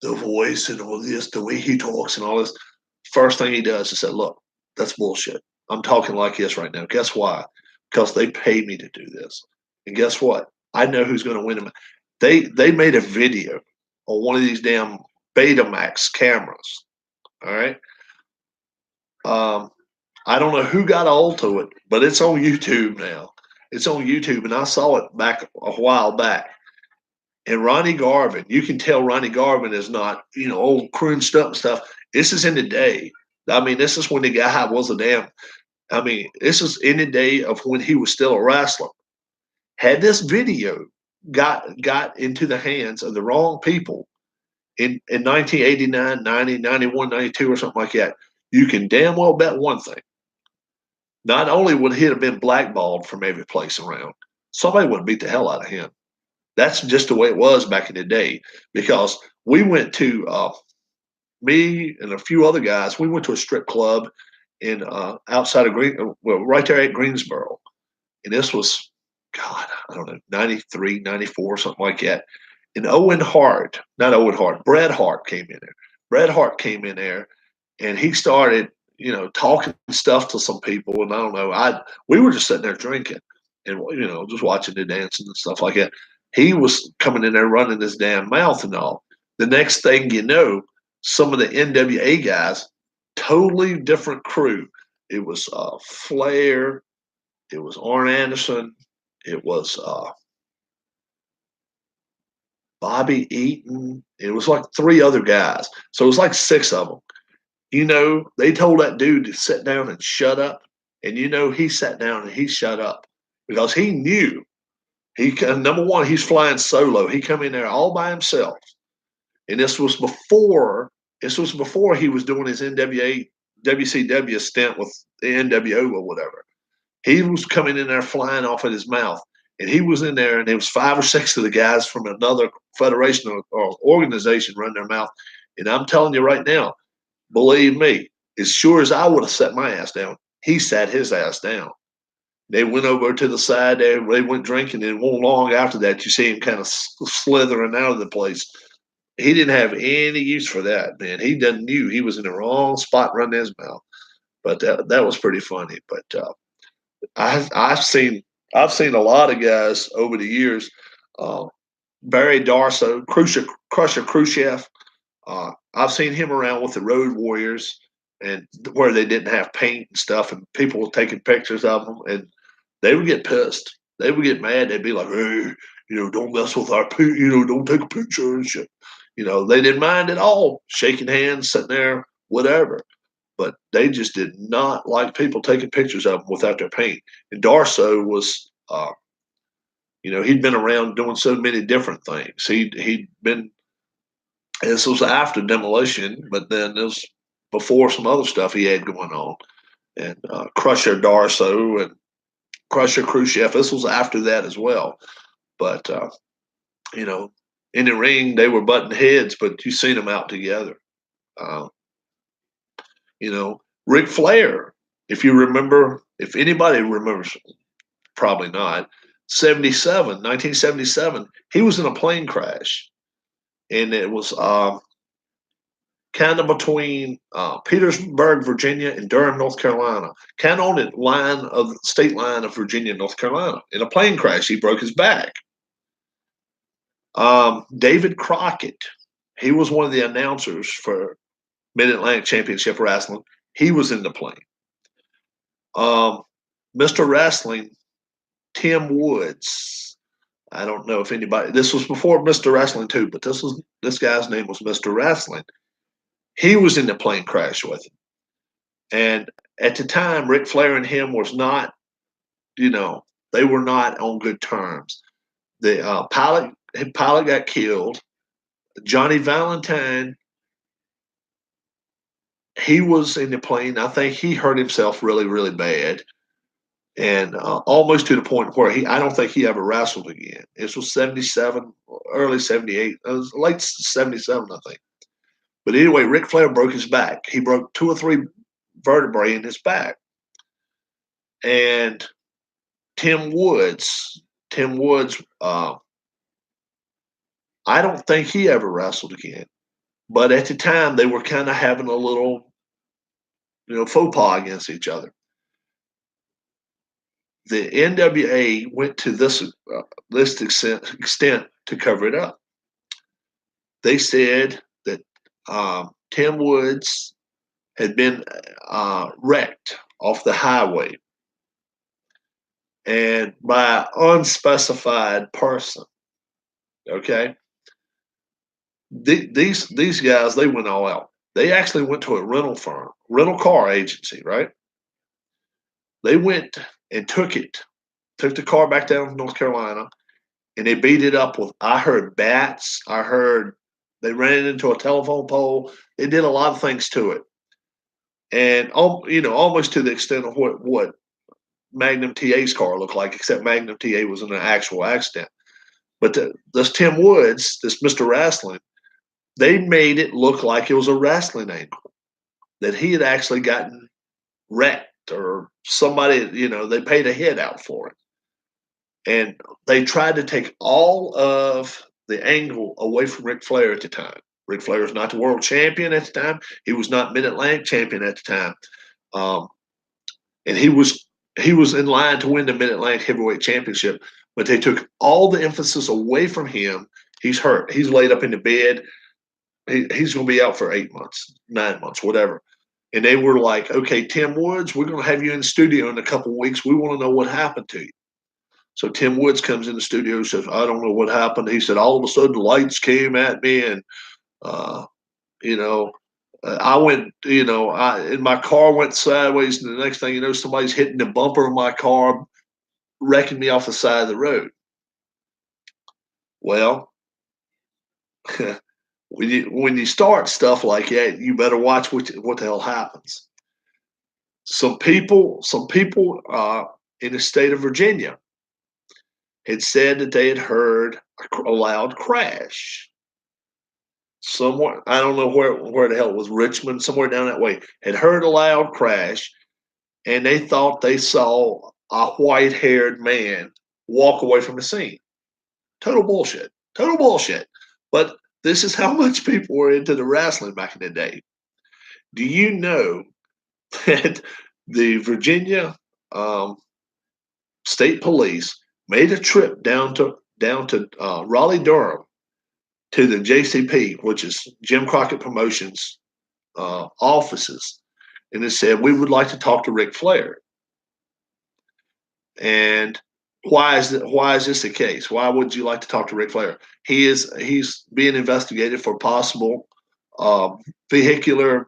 voice and all this, the way he talks and all this. First thing he does is say, "Look, that's bullshit. I'm talking like this right now. Guess why? Because they pay me to do this. And guess what? I know who's going to win them. They made a video on one of these damn Betamax cameras. All right. I don't know who got a hold to it, but it's on YouTube now. It's on YouTube, and I saw it back a while back. And Ronnie Garvin, you can tell Ronnie Garvin is not, old croon stump stuff. This is in the day. I mean, this is when the guy was a damn. I mean, this is in the day of when he was still a wrestler. Had this video got into the hands of the wrong people in 1989, 90, 91, 92, or something like that, you can damn well bet one thing. Not only would he have been blackballed from every place around, somebody would have beat the hell out of him. That's just the way it was back in the day, because we went to me and a few other guys. We went to a strip club in outside of right there at Greensboro, and this was, God, I don't know, 93, 94, something like that. And Bret Hart came in there. Bret Hart came in there, and he started, talking stuff to some people, and I don't know. We were just sitting there drinking, and just watching the dancing and stuff like that. He was coming in there running his damn mouth and all. The next thing you know, some of the NWA guys, totally different crew. It was Flair, it was Arn Anderson, it was Bobby Eaton. It was like three other guys. So it was like six of them. They told that dude to sit down and shut up. And he sat down and he shut up because he knew number one, he's flying solo. He come in there all by himself. And this was before he was doing his WCW stint with the NWO or whatever. He was coming in there flying off at his mouth. And he was in there, and there was 5 or 6 of the guys from another federation or organization running their mouth. And I'm telling you right now, believe me, as sure as I would have sat my ass down, he sat his ass down. They went over to the side there. They went drinking, and won't long after that, you see him kind of slithering out of the place. He didn't have any use for that, man. He didn't knew he was in the wrong spot running his mouth. But that was pretty funny. But I've seen a lot of guys over the years. Barry Darsow, Crusher Khrushchev. I've seen him around with the Road Warriors, and where they didn't have paint and stuff, and people were taking pictures of them, and they would get pissed. They would get mad. They'd be like, "Hey, don't mess with our, don't take a picture and shit." They didn't mind at all, shaking hands, sitting there, whatever. But they just did not like people taking pictures of them without their paint. And Darsow was, he'd been around doing so many different things. He'd been. This was after Demolition, but then it was before some other stuff he had going on. And Crusher Darsow and Crusher Khrushchev. This was after that as well. But in the ring they were butting heads, but you seen them out together. Ric Flair. If anybody remembers, probably not. 1977, he was in a plane crash, and it was kind of between Petersburg, Virginia, and Durham, North Carolina, kind of on the state line of Virginia and North Carolina. In a plane crash, he broke his back. David Crockett, he was one of the announcers for Mid Atlantic Championship Wrestling. He was in the plane. Mr. Wrestling, Tim Woods. I don't know if anybody. This was before Mr. Wrestling too, but this guy's name was Mr. Wrestling. He was in the plane crash with him, and at the time, Ric Flair and him was not. They were not on good terms. The pilot got killed. Johnny Valentine, he was in the plane. I think he hurt himself really, really bad, and almost to the point where I don't think he ever wrestled again. This was 77, early 78. It was late 77, I think. But anyway, Ric Flair broke his back. He broke 2 or 3 vertebrae in his back. And Tim Woods, I don't think he ever wrestled again. But at the time, they were kind of having a little, faux pas against each other. The NWA went to this extent to cover it up. They said that Tim Woods had been wrecked off the highway, and by an unspecified person. Okay, these guys, they went all out. They actually went to a rental car agency, right? They went and took the car back down to North Carolina, and they beat it up with. I heard bats. I heard they ran it into a telephone pole. They did a lot of things to it, and almost to the extent of what Magnum TA's car looked like, except Magnum TA was in an actual accident. But this Tim Woods, this Mr. Wrestling, they made it look like it was a wrestling angle, that he had actually gotten wrecked or somebody, they paid a hit out for it. And they tried to take all of the angle away from Ric Flair at the time. Ric Flair was not the world champion at the time. He was not Mid-Atlantic champion at the time. And he was in line to win the Mid-Atlantic Heavyweight Championship, but they took all the emphasis away from him. He's hurt. He's laid up in the bed. He's going to be out for 8 months, 9 months, whatever. And they were like, okay, Tim Woods, we're going to have you in the studio in a couple of weeks. We want to know what happened to you. So Tim Woods comes in the studio and says, I don't know what happened. He said, all of a sudden lights came at me and, I went, and my car went sideways. And the next thing you know, somebody's hitting the bumper of my car, wrecking me off the side of the road. Well, when you start stuff like that, you better watch what the hell happens. Some people in the state of Virginia had said that they had heard a loud crash. Somewhere, I don't know where the hell it was, Richmond, somewhere down that way, had heard a loud crash, and they thought they saw a white-haired man walk away from the scene. Total bullshit. But this is how much people were into the wrestling back in the day. Do you know that the Virginia State Police made a trip down to Raleigh, Durham, to the JCP, which is Jim Crockett Promotions offices, and it said, we would like to talk to Ric Flair. And why is this the case? Why would you like to talk to Ric Flair? He's being investigated for possible vehicular,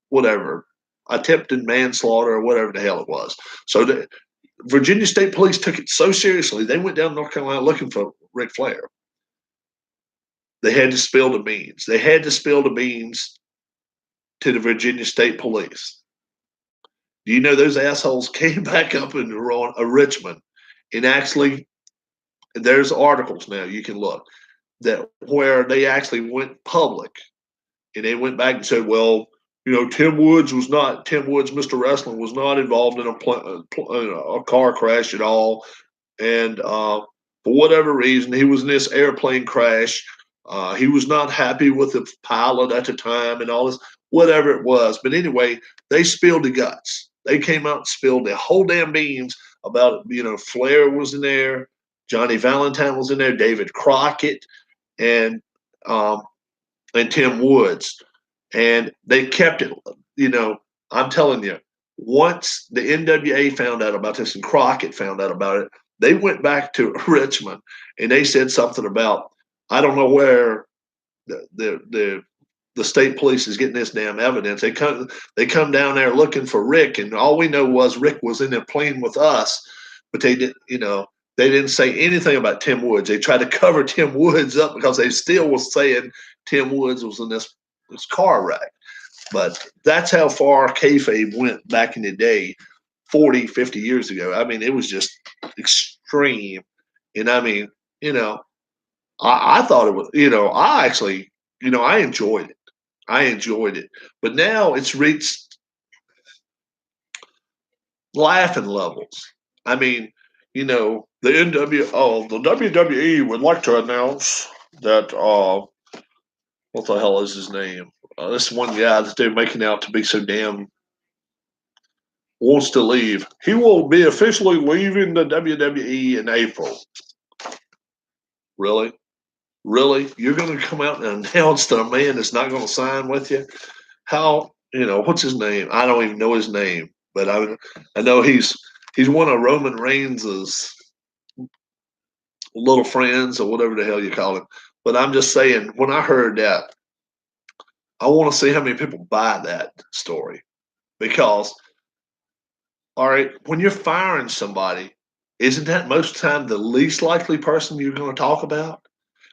whatever, attempted manslaughter or whatever the hell it was. So the Virginia State Police took it so seriously, they went down to North Carolina looking for Ric Flair. They had to spill the beans. They had to spill the beans to the Virginia State Police. Do you know those assholes came back up in Richmond, and actually, there's articles now you can look that where they actually went public, and they went back and said, well, Tim Woods, Mr. Wrestling, was not involved in a car crash at all. and for whatever reason, he was in this airplane crash. He was not happy with the pilot at the time and all this, whatever it was. But anyway, they spilled the guts. They came out and spilled the whole damn beans about, Flair was in there, Johnny Valentine was in there, David Crockett, and um, and Tim Woods, and they kept it. I'm telling you, once the NWA found out about this and Crockett found out about it, they went back to Richmond and they said something about, I don't know where the state police is getting this damn evidence. They come down there looking for Rick, and all we know was Rick was in the plane with us, but they didn't say anything about Tim Woods. They tried to cover Tim Woods up because they still was saying Tim Woods was in this car wreck. But that's how far kayfabe went back in the day, 40, 50 years ago. I mean, it was just extreme. And I mean, I thought it was, I actually, I enjoyed it. I enjoyed it. But now it's reached laughing levels. I mean, the the WWE would like to announce that what the hell is his name? This one guy that they're making out to be so damn wants to leave. He will be officially leaving the WWE in April. Really? Really? You're going to come out and announce that a man is not going to sign with you? How, what's his name? I don't even know his name, but I know he's one of Roman Reigns's little friends or whatever the hell you call him. But I'm just saying, when I heard that, I want to see how many people buy that story. Because, all right, when you're firing somebody, isn't that most of the time the least likely person you're going to talk about?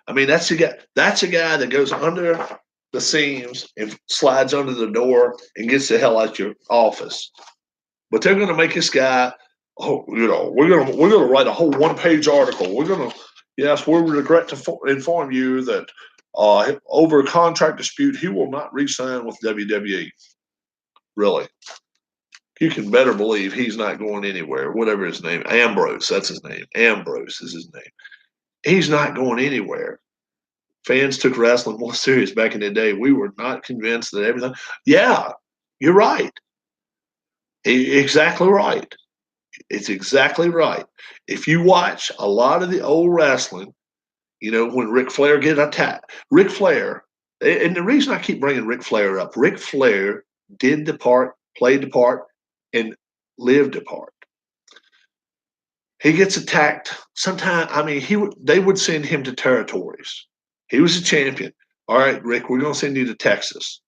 I mean, that's a guy. That's a guy that goes under the seams and slides under the door and gets the hell out your office. But they're going to make this guy. Oh, we're gonna write a whole 1-page article. Yes, we regret to inform you that over a contract dispute, he will not re-sign with WWE. Really, you can better believe he's not going anywhere. Whatever his name, Ambrose. That's his name. Ambrose is his name. He's not going anywhere. Fans took wrestling more serious back in the day. We were not convinced that everything. Yeah, you're right. Exactly right. It's exactly right. If you watch a lot of the old wrestling, when Ric Flair get attacked, Ric Flair, and the reason I keep bringing Ric Flair up, Ric Flair did the part, played the part, and lived the part. He gets attacked. Sometimes, I mean, they would send him to territories. He was a champion. All right, Rick, we're going to send you to Texas.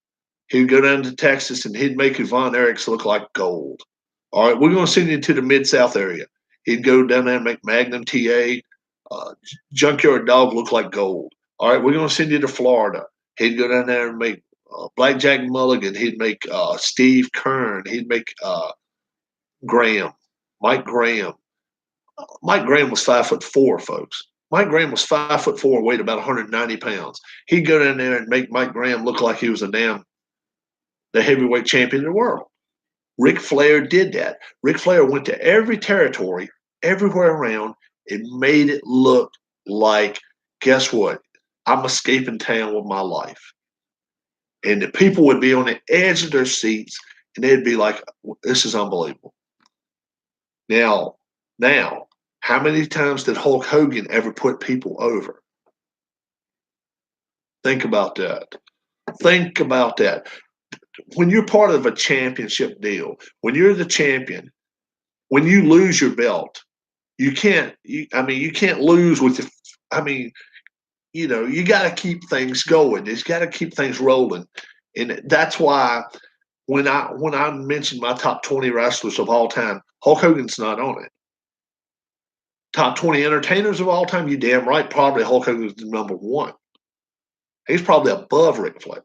He'd go down to Texas and he'd make Von Erichs look like gold. All right, we're going to send you to the Mid-South area. He'd go down there and make Magnum TA, Junkyard Dog look like gold. All right, we're going to send you to Florida. He'd go down there and make Blackjack Mulligan. He'd make Steve Kern. He'd make Graham, Mike Graham. Mike Graham was 5'4", folks. Mike Graham was 5'4", weighed about 190 pounds. He'd go down there and make Mike Graham look like he was the heavyweight champion of the world. Ric Flair did that. Ric Flair went to every territory, everywhere around, and made it look like, guess what? I'm escaping town with my life. And the people would be on the edge of their seats, and they'd be like, this is unbelievable. Now, how many times did Hulk Hogan ever put people over? Think about that. Think about that. When you're part of a championship deal, when you're the champion, when you lose your belt, you can't lose with you got to keep things going. It's got to keep things rolling. And that's why when I mentioned my top 20 wrestlers of all time, Hulk Hogan's not on it. Top 20 entertainers of all time, you damn right, probably Hulk Hogan's number one. He's probably above Ric Flair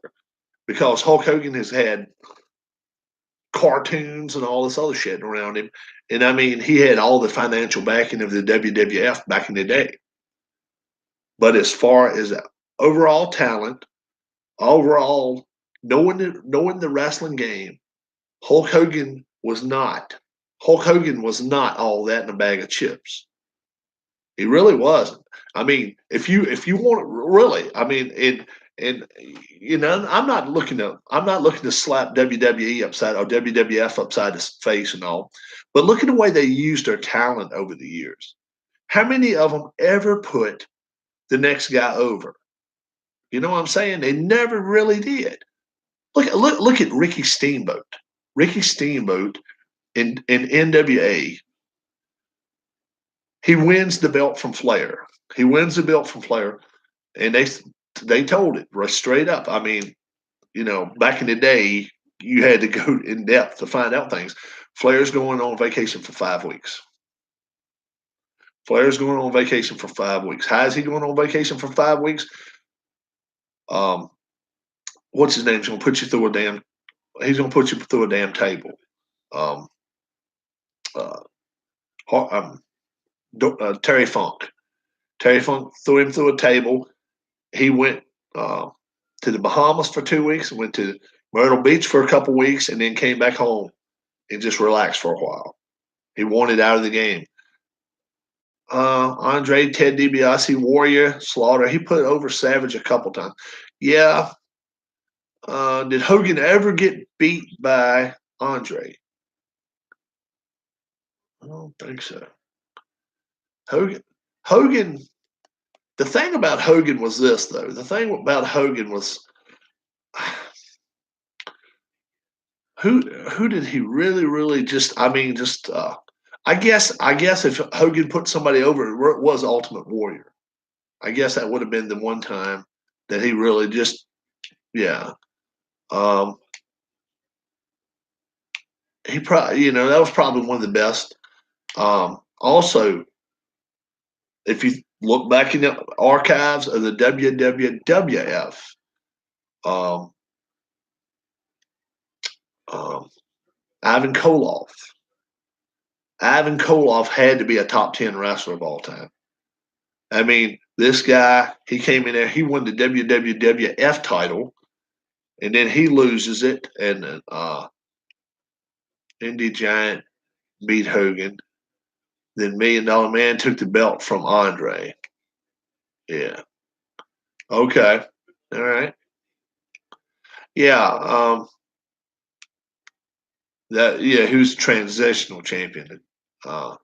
because Hulk Hogan has had cartoons and all this other shit around him. And I mean, he had all the financial backing of the WWF back in the day. But as far as overall talent, overall knowing the wrestling game, Hulk Hogan was not all that in a bag of chips. He really wasn't. I mean, if you want really, I mean, and I'm not looking to slap WWE upside or WWF upside his face and all, but look at the way they used their talent over the years. How many of them ever put the next guy over? You know what I'm saying? They never really did. Look at Ricky Steamboat. Ricky Steamboat in NWA, he wins the belt from Flair. He wins the belt from Flair, and they told it right straight up. I mean, back in the day, you had to go in depth to find out things. Flair's going on vacation for 5 weeks. Flair's going on vacation for 5 weeks. How is he going on vacation for 5 weeks? Um, what's his name? He's going to put you through a damn. He's going to put you through a damn table. Um, uh, Terry Funk. Terry Funk threw him through a table. He went to the Bahamas for 2 weeks, went to Myrtle Beach for a couple weeks, and then came back home and just relaxed for a while. He wanted out of the game. Andre, Ted DiBiase, Warrior, Slaughter. He put over Savage a couple times. Yeah. Did Hogan ever get beat by Andre? I don't think so. Hogan. The thing about Hogan was this, though. The thing about Hogan was who did he really just? I mean, just I guess if Hogan put somebody over, it was Ultimate Warrior. I guess that would have been the one time that he really just, yeah. Um, he probably, that was probably one of the best. Also, if you look back in the archives of the WWF, um, um, Ivan Koloff. Ivan Koloff had to be a top 10 wrestler of all time. I mean, this guy, he came in there, he won the WWF title, and then he loses it, and Indy Giant beat Hogan. Then Million Dollar Man took the belt from Andre. Yeah. Okay. All right. Yeah. Who's transitional champion? Uh,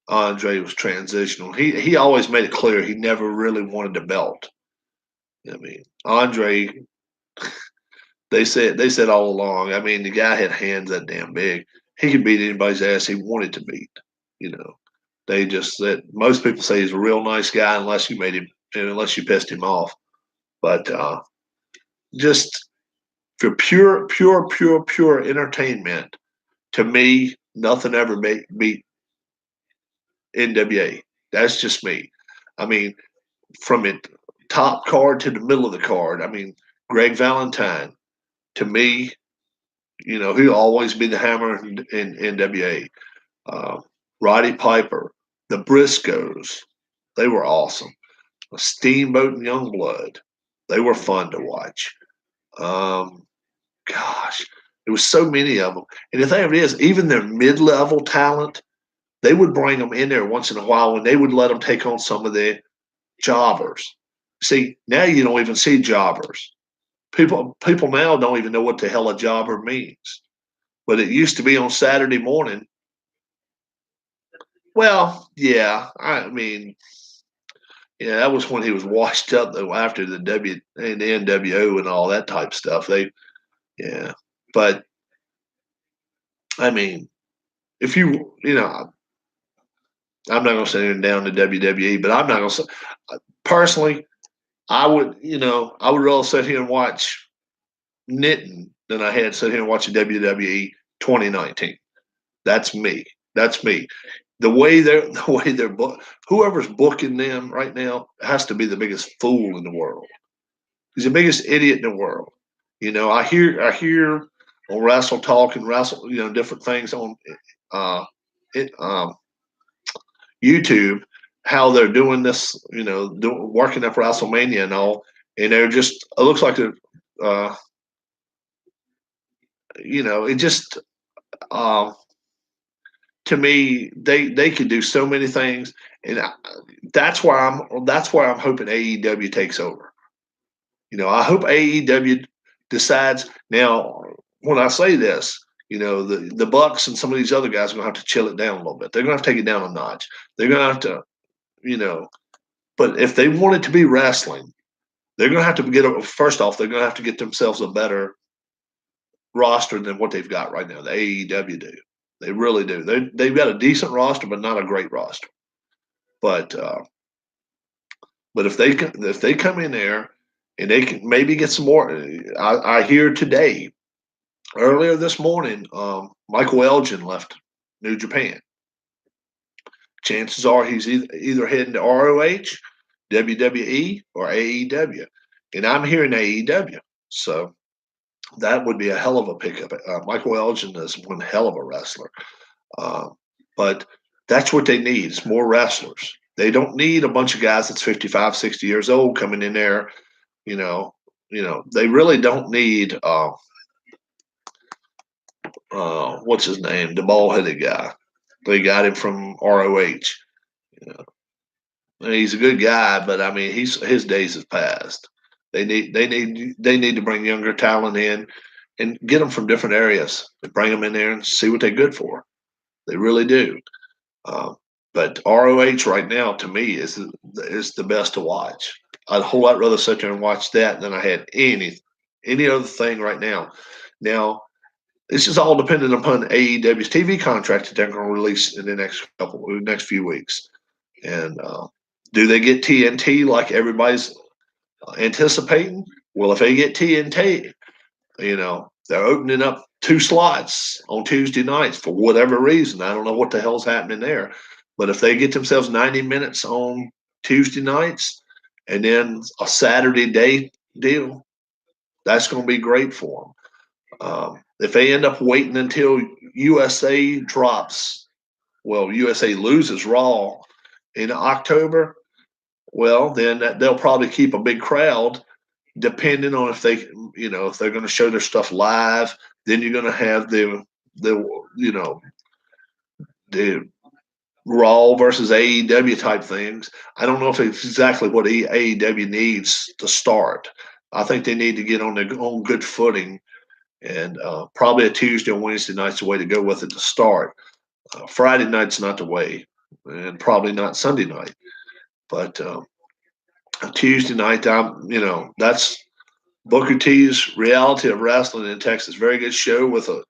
Andre was transitional. He always made it clear he never really wanted the belt. I mean, Andre. They said all along. I mean, the guy had hands that damn big. He could beat anybody's ass he wanted to beat. You know, they just said most people say he's a real nice guy unless you made him, unless you pissed him off. But just for pure entertainment, to me, nothing ever beat NWA. That's just me. I mean, from it top card to the middle of the card. I mean, Greg Valentine, to me, he'll always be the hammer in NWA. Roddy Piper, the Briscoes, they were awesome. Steamboat and Youngblood, they were fun to watch. Gosh, there was so many of them. And the thing of it is, even their mid-level talent, they would bring them in there once in a while when they would let them take on some of the jobbers. See, now you don't even see jobbers. People now don't even know what the hell a jobber means. But it used to be on Saturday morning. Well, yeah, I mean, yeah, that was when he was washed up though after the W and the NWO and all that type of stuff. Yeah, but I mean, if I'm not going to say anything down to WWE, but I'm not going to say personally. I would rather sit here and watch knitting than I had sit here and watch the WWE 2019. That's me. That's me. Whoever's booking them right now has to be the biggest fool in the world. He's the biggest idiot in the world. I hear on Wrestle Talk and Wrestle, different things on uh, it, YouTube how they're doing this, working up WrestleMania and all, and they're just it looks like they're, uh, it just uh, to me, they could do so many things, and that's where I'm hoping AEW takes over. I hope AEW decides now. When I say this, the Bucks and some of these other guys are gonna have to chill it down a little bit. They're gonna have to take it down a notch. They're gonna have to, you know. But if they want it to be wrestling, they're gonna have to first off. They're gonna have to get themselves a better roster than what they've got right now. The AEW do. They really do. They've got a decent roster, but not a great roster. But if they come in there and they can maybe get some more, I hear today earlier this morning, Michael Elgin left New Japan. Chances are he's either heading to ROH, WWE, or AEW, and I'm hearing AEW. So that would be a hell of a pickup. Michael Elgin is one hell of a wrestler. But that's what they need is more wrestlers. They don't need a bunch of guys that's 55, 60 years old coming in there. They really don't need what's his name, the bald headed guy. They got him from ROH. He's a good guy, but I mean, his days have passed. They need to bring younger talent in and get them from different areas and bring them in there and see what they're good for. They really do. But ROH right now, to me, is the best to watch. I'd a whole lot rather sit there and watch that than I had any other thing right now. Now, this is all dependent upon AEW's TV contract that they're going to release in the next few weeks. And do they get TNT like everybody's anticipating? Well, if they get TNT, they're opening up 2 slots on Tuesday nights for whatever reason. I don't know what the hell's happening there. But if they get themselves 90 minutes on Tuesday nights and then a Saturday day deal, that's going to be great for them. If they end up waiting until USA loses Raw in October, well, then they'll probably keep a big crowd depending on if they're going to show their stuff live. Then you're going to have the Raw versus AEW type things. I don't know if it's exactly what AEW needs to start. I think they need to get on their own good footing, and probably a Tuesday or Wednesday night's the way to go with it to start. Friday night's not the way, and probably not Sunday night. But Tuesday night, that's Booker T's Reality of Wrestling in Texas. Very good show with a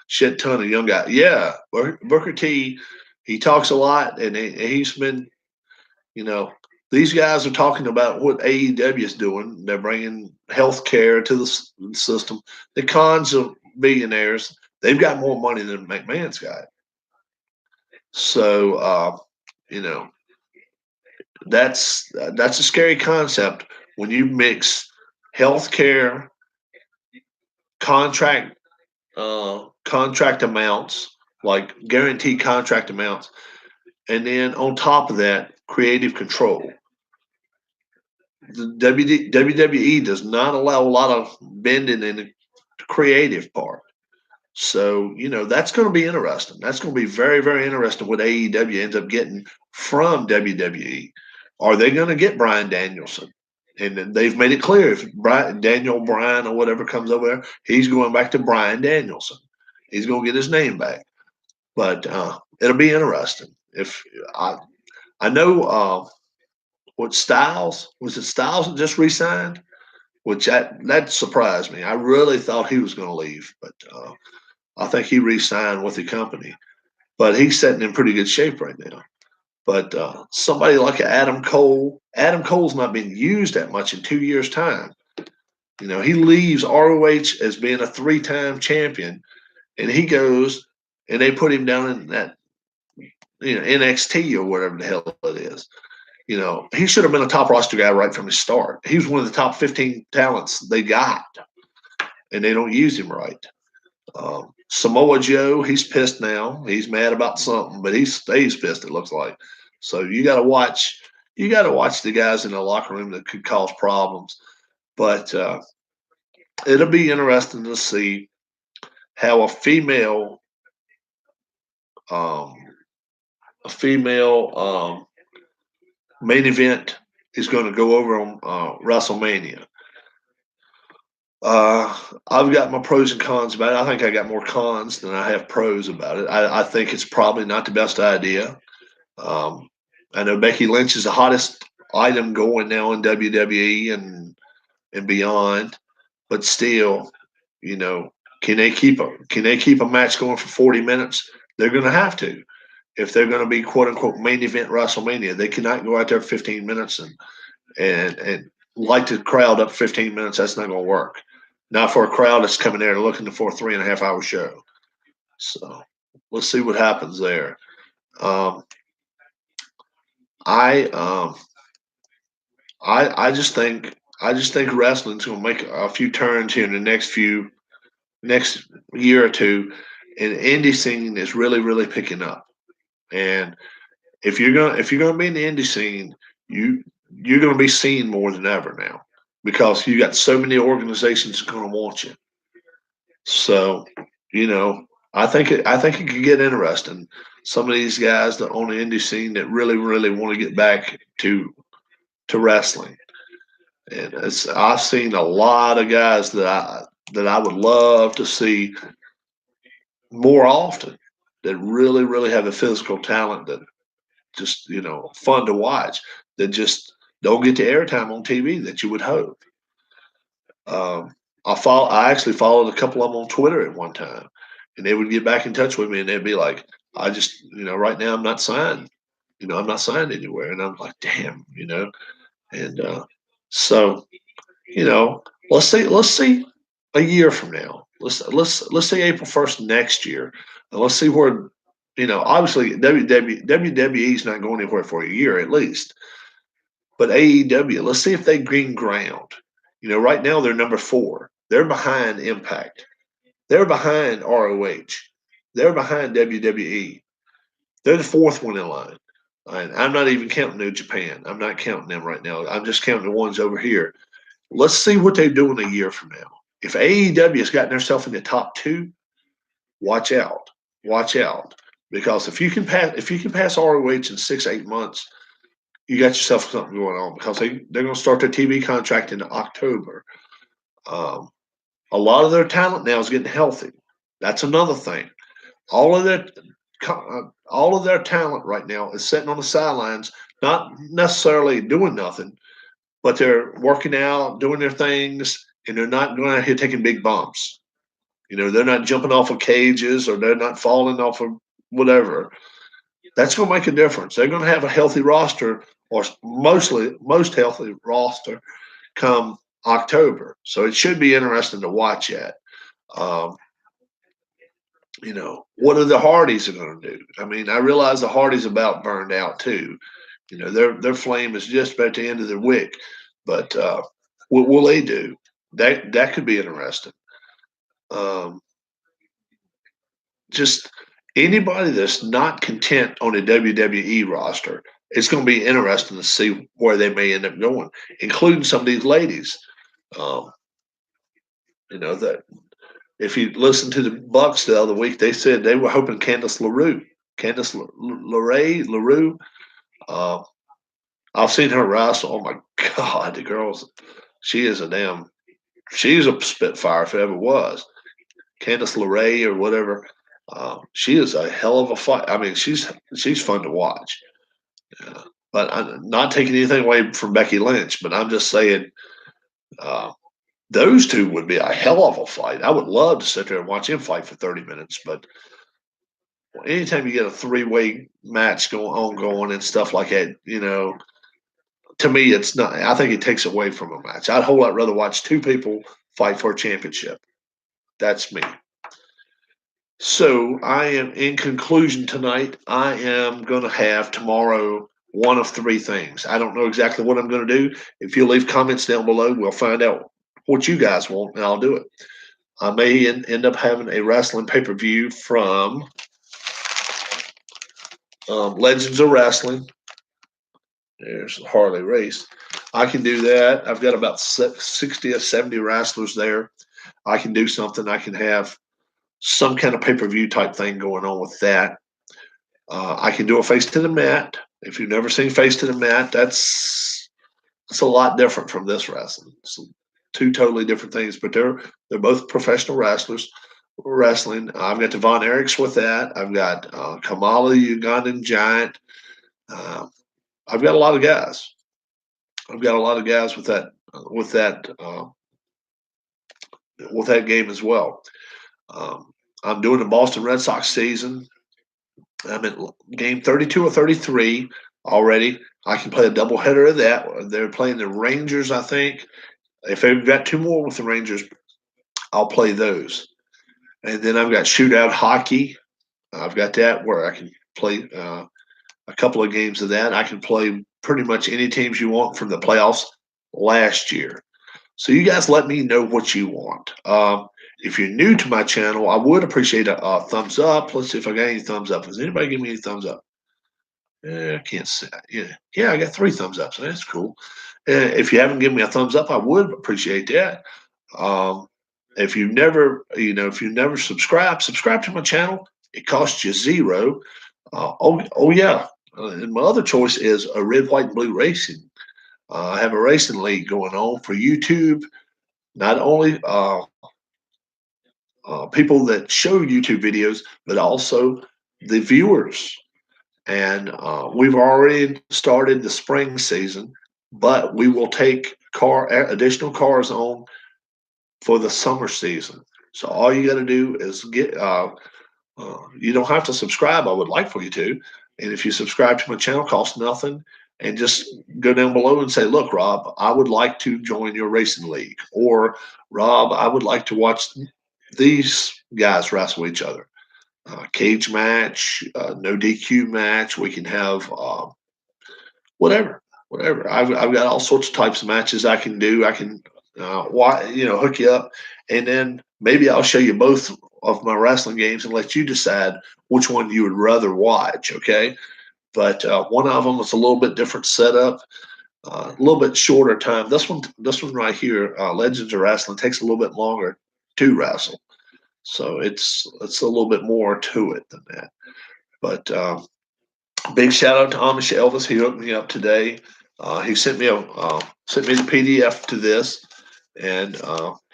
shit ton of young guys. Yeah, Booker T, he talks a lot, and he's been, these guys are talking about what AEW is doing. They're bringing health care to the system. The cons of billionaires, they've got more money than McMahon's got. So, that's a scary concept when you mix healthcare contract amounts, like guaranteed contract amounts, and then on top of that, creative control. The WWE does not allow a lot of bending in the creative part. So, that's going to be interesting. That's going to be very, very interesting what AEW ends up getting from WWE. Are they going to get Bryan Danielson? And they've made it clear if Daniel Bryan or whatever comes over there, he's going back to Bryan Danielson. He's going to get his name back. But it'll be interesting. If I know what Styles that just re-signed, which that surprised me. I really thought he was going to leave, but I think he re-signed with the company. But he's sitting in pretty good shape right now. But somebody like Adam Cole's not been used that much in 2 years' time. He leaves ROH as being a 3-time champion, and he goes and they put him down in that NXT or whatever the hell it is. He should have been a top roster guy right from the start. He was one of the top 15 talents they got, and they don't use him right. Samoa Joe, he's pissed now. He's mad about something, but he stays pissed, it looks like. So you got to watch the guys in the locker room that could cause problems. But it'll be interesting to see how a female main event is going to go over on WrestleMania. I've got my pros and cons about it. I think I got more cons than I have pros about it. I think it's probably not the best idea. Um, I know Becky Lynch is the hottest item going now in WWE and beyond, but still, you know, can they keep a match going for 40 minutes? They're going to have to if they're going to be quote unquote main event WrestleMania. They cannot go out there 15 minutes and light the crowd up 15 minutes. That's not going to work. Not for a crowd that's coming there looking for a 3.5 hour show. So let's see what happens there. Um, I um, I just think wrestling's going to make a few turns here in the next year or two, and indie scene is really picking up. And if you're gonna be in the indie scene, you're gonna be seen more than ever now because you got so many organizations going to want you. So you know, I think it could get interesting. Some of these guys that on the indie scene that really want to get back to wrestling, and I've seen a lot of guys that I would love to see more often that really have a physical talent that just fun to watch that just don't get the airtime on TV that you would hope. Um, I actually followed a couple of them on Twitter at one time, and they would get back in touch with me, and they'd be like, "I just right now I'm not signed. I'm not signed anywhere," and I'm like, "Damn," and so you know, let's see a year from now. Let's see April 1st next year, and let's see where obviously WWE is not going anywhere for a year at least, but AEW. Let's see if they gain ground. Right now they're number 4. They're behind Impact. They're behind ROH. They're behind WWE. They're the 4th one in line. And I'm not even counting New Japan. I'm not counting them right now. I'm just counting the ones over here. Let's see what they do in a year from now. If AEW has gotten themselves in the top 2, watch out. Watch out. Because if you can pass ROH in 6-8 months, you got yourself something going on because they're going to start their TV contract in October. Um, a lot of their talent now is getting healthy. That's another thing. All of their talent right now is sitting on the sidelines, not necessarily doing nothing, but they're working out, doing their things, and they're not going out here taking big bumps. They're not jumping off of cages or they're not falling off of whatever. That's going to make a difference. They're going to have a healthy roster, or most healthy roster, come October. So it should be interesting to watch that. Um, what are the Hardys are going to do? I mean, I realize the Hardys about burned out too. Their flame is just about the end of their wick. But what will they do? That could be interesting. Um, just anybody that's not content on a WWE roster, it's going to be interesting to see where they may end up going, including some of these ladies. Um, that if you listen to the Bucks the other week, they said they were hoping Candice LaRue. Uh, I've seen her wrestle. Oh my God, the girl's she's a spitfire if it ever was. Candice LeRae or whatever. She is a hell of a fight. I mean, she's fun to watch. But I'm not taking anything away from Becky Lynch, but I'm just saying those two would be a hell of a fight. I would love to sit there and watch them fight for 30 minutes. But anytime you get a 3-way match going and stuff like that, to me, it's not. I think it takes away from a match. I'd a whole lot rather watch 2 people fight for a championship. That's me. So I am, in conclusion tonight, I am going to have tomorrow one of 3 things. I don't know exactly what I'm going to do. If you leave comments down below, we'll find out what you guys want, and I'll do it. I may end up having a wrestling pay-per-view from Legends of Wrestling. There's Harley Race. I can do that. I've got about 60 or 70 wrestlers there. I can do something. I can have some kind of pay-per-view type thing going on with that. I can do a face to the mat. If you've never seen face to the mat, that's a lot different from this wrestling. It's two totally different things, but they're both professional wrestlers wrestling. I've got Devon Eriks with that. I've got Kamala, the Ugandan Giant. Uh, I've got a lot of guys. I've got a lot of guys with that with that game as well. Um, I'm doing the Boston Red Sox season. I'm at game 32 or 33 already. I can play a doubleheader of that. They're playing the Rangers, I think. If they've got two more with the Rangers, I'll play those. And then I've got shootout hockey. I've got that where I can play a couple of games of that. I can play pretty much any teams you want from the playoffs last year. So you guys let me know what you want. If you're new to my channel, I would appreciate a thumbs up. Let's see if I got any thumbs up. Does anybody give me any thumbs up? I can't say. Yeah, I got 3 thumbs up. So that's cool. If you haven't given me a thumbs up, I would appreciate that. Um, if you never, if you never subscribe to my channel. It costs you 0. Oh yeah. And my other choice is a red, white, and blue racing. I have a racing league going on for YouTube. Not only people that show YouTube videos, but also the viewers. And we've already started the spring season, but we will take additional cars on for the summer season. So all you got to do is get. You don't have to subscribe. I would like for you to, and if you subscribe to my channel, costs nothing. And just go down below and say, "Look, Rob, I would like to join your racing league," or "Rob, I would like to watch these guys wrestle each other." Cage match, no DQ match. We can have whatever, whatever. I've got all sorts of types of matches I can do. I can, hook you up, and then maybe I'll show you both of my wrestling games and let you decide which one you would rather watch. Okay, but one of them is a little bit different setup. A little bit shorter time. This one right here, Legends of Wrestling, takes a little bit longer to wrestle. So it's a little bit more to it than that. But big shout out to Amish Elvis. He hooked me up today. He sent me the PDF to this, and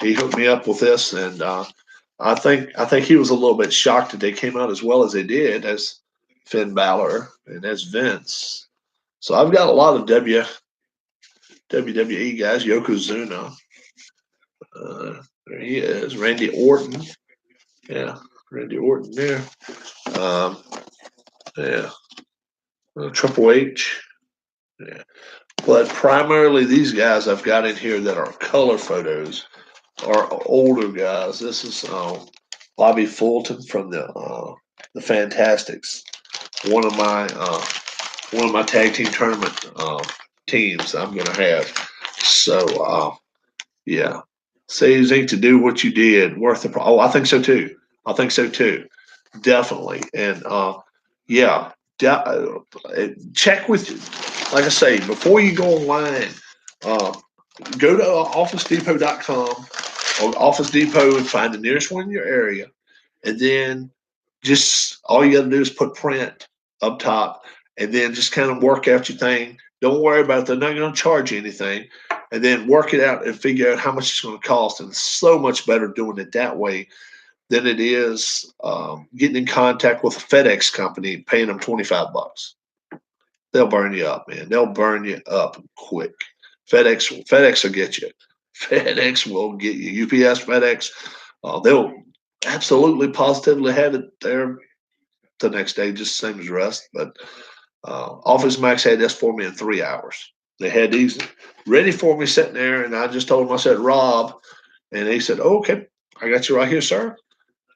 he hooked me up with this. And I think he was a little bit shocked that they came out as well as they did, as Finn Balor and as Vince. So I've got a lot of WWE guys. Yokozuna. There he is. Randy Orton. Yeah, Randy Orton there. Um, yeah, Triple H. Yeah, but primarily these guys I've got in here that are color photos are older guys. This is Bobby Fulton from the Fantastics, one of my tag team tournament teams I'm going to have. So yeah, saves ain't to do what you did worth the. Oh, I think so too. I think so too. Definitely. And yeah, check with, like I say, before you go online, uh, go to OfficeDepot.com or Office Depot and find the nearest one in your area. And then just all you got to do is put print up top and then just kind of work out your thing. Don't worry about it. They're not going to charge you anything. And then work it out and figure out how much it's going to cost. And it's so much better doing it that way than it is getting in contact with a FedEx company, paying them $25. They'll burn you up, man. They'll burn you up quick. FedEx will get you. FedEx will get you. UPS, FedEx, they'll absolutely positively have it there the next day, just the same as the rest. But Office Max had this for me in 3 hours. They had these ready for me sitting there, and I just told him, I said, Rob, and he said, oh, okay, I got you right here, sir.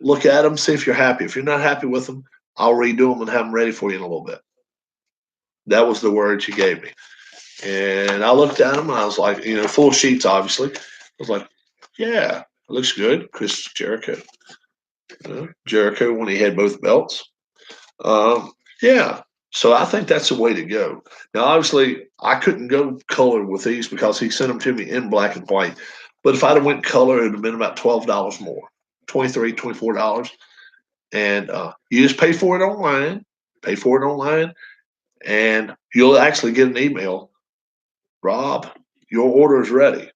Look at them, see if you're happy. If you're not happy with them, I'll redo them and have them ready for you in a little bit. That was the word she gave me. And I looked at them and I was like, full sheets, obviously. I was like, yeah, it looks good. Chris Jericho. Jericho when he had both belts. Yeah. So I think that's the way to go. Now, obviously, I couldn't go color with these because he sent them to me in black and white. But if I'd have went color, it would have been about $12 more, $23, $24. And you just pay for it online. pay for it online, and you'll actually get an email. Rob, your order is ready.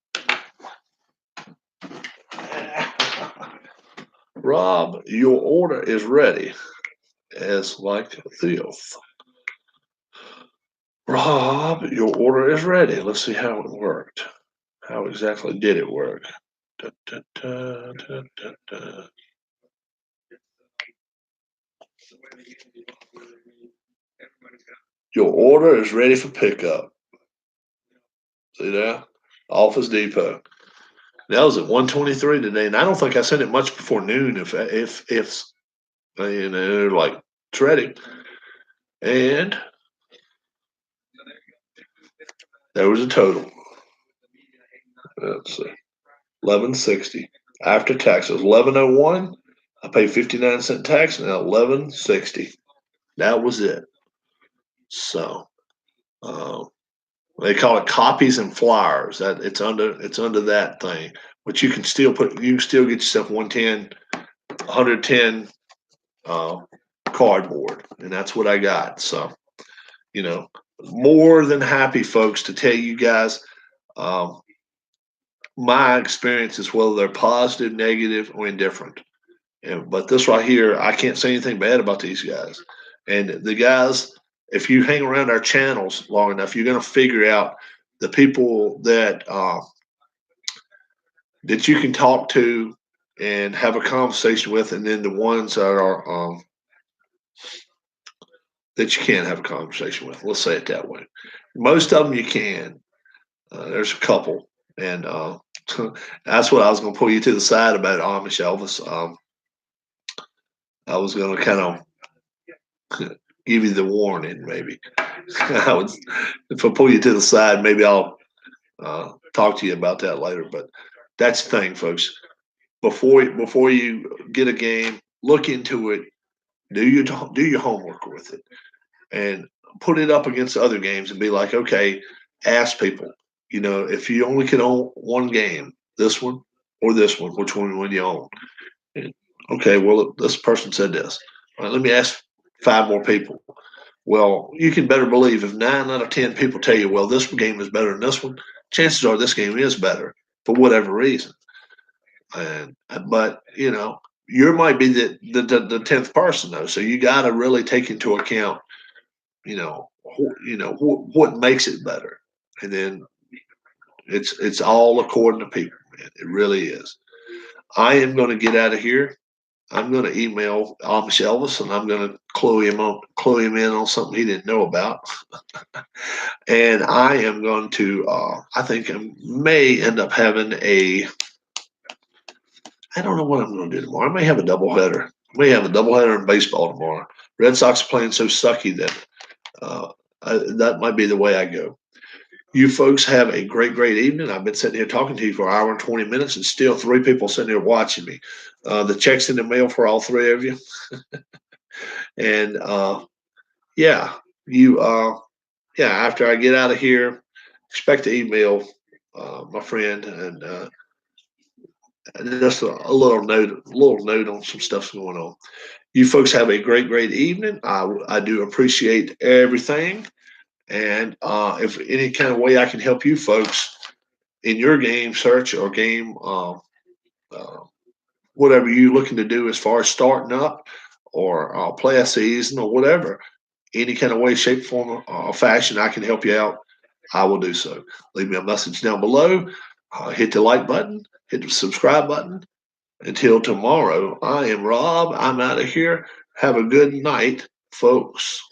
Rob, your order is ready. As like this. Rob, your order is ready. Let's see how it worked. How exactly did it work? Da, da, da, da, da, da. Your order is ready for pickup. See that? Office Depot. That was at 1:23 today, and I don't think I sent it much before noon. If you know, like it's ready, and there was a total. Let's see, 1160 after taxes. 1101. I paid 59-cent tax, and 1160. That was it. So they call it copies and flyers. That it's under that thing, but you can still get yourself 110 cardboard, and that's what I got. So more than happy, folks, to tell you guys um, my experiences, whether they're positive, negative, or indifferent. But this right here, I can't say anything bad about these guys. And the guys, if you hang around our channels long enough, you're going to figure out the people that you can talk to and have a conversation with, and then the ones that are that you can't have a conversation with. Let's say it that way. Most of them you can. There's a couple, and that's what I was going to pull you to the side about Amish Elvis. I was going to kind of give you the warning, maybe. I would, if I pull you to the side, maybe I'll talk to you about that later. But that's the thing, folks. Before you get a game, look into it. Do your homework with it, and put it up against other games, and be like, okay, ask people. If you only can own one game, this one or this one, which one would you own? And, okay, well, this person said this. All right, let me ask 5 more people. Well, you can better believe if 9 out of 10 people tell you, well, this game is better than this one, chances are this game is better for whatever reason. But you might be the 10th person though, so you got to really take into account, what makes it better, and then it's all according to people, man. It really is. I am going to get out of here. I'm going to email Amish Elvis, and I'm going to clue him in on something he didn't know about. And I am going to. I think I may end up having a. I don't know what I'm going to do tomorrow. I may have a doubleheader. I may have a doubleheader in baseball tomorrow. Red Sox playing so sucky that that might be the way I go. You folks have a great, great evening. I've been sitting here talking to you for an hour and 20 minutes, and still 3 people sitting here watching me. The check's in the mail for all 3 of you. And yeah, after I get out of here, expect to email my friend, and just a little note on some stuff's going on. You folks have a great, great evening. I do appreciate everything. And if any kind of way I can help you folks in your game search or game, whatever you're looking to do as far as starting up or play a season or whatever, any kind of way, shape, form, or fashion I can help you out, I will do so. Leave me a message down below. Hit the like button, hit the subscribe button. Until tomorrow, I am Rob. I'm out of here. Have a good night, folks.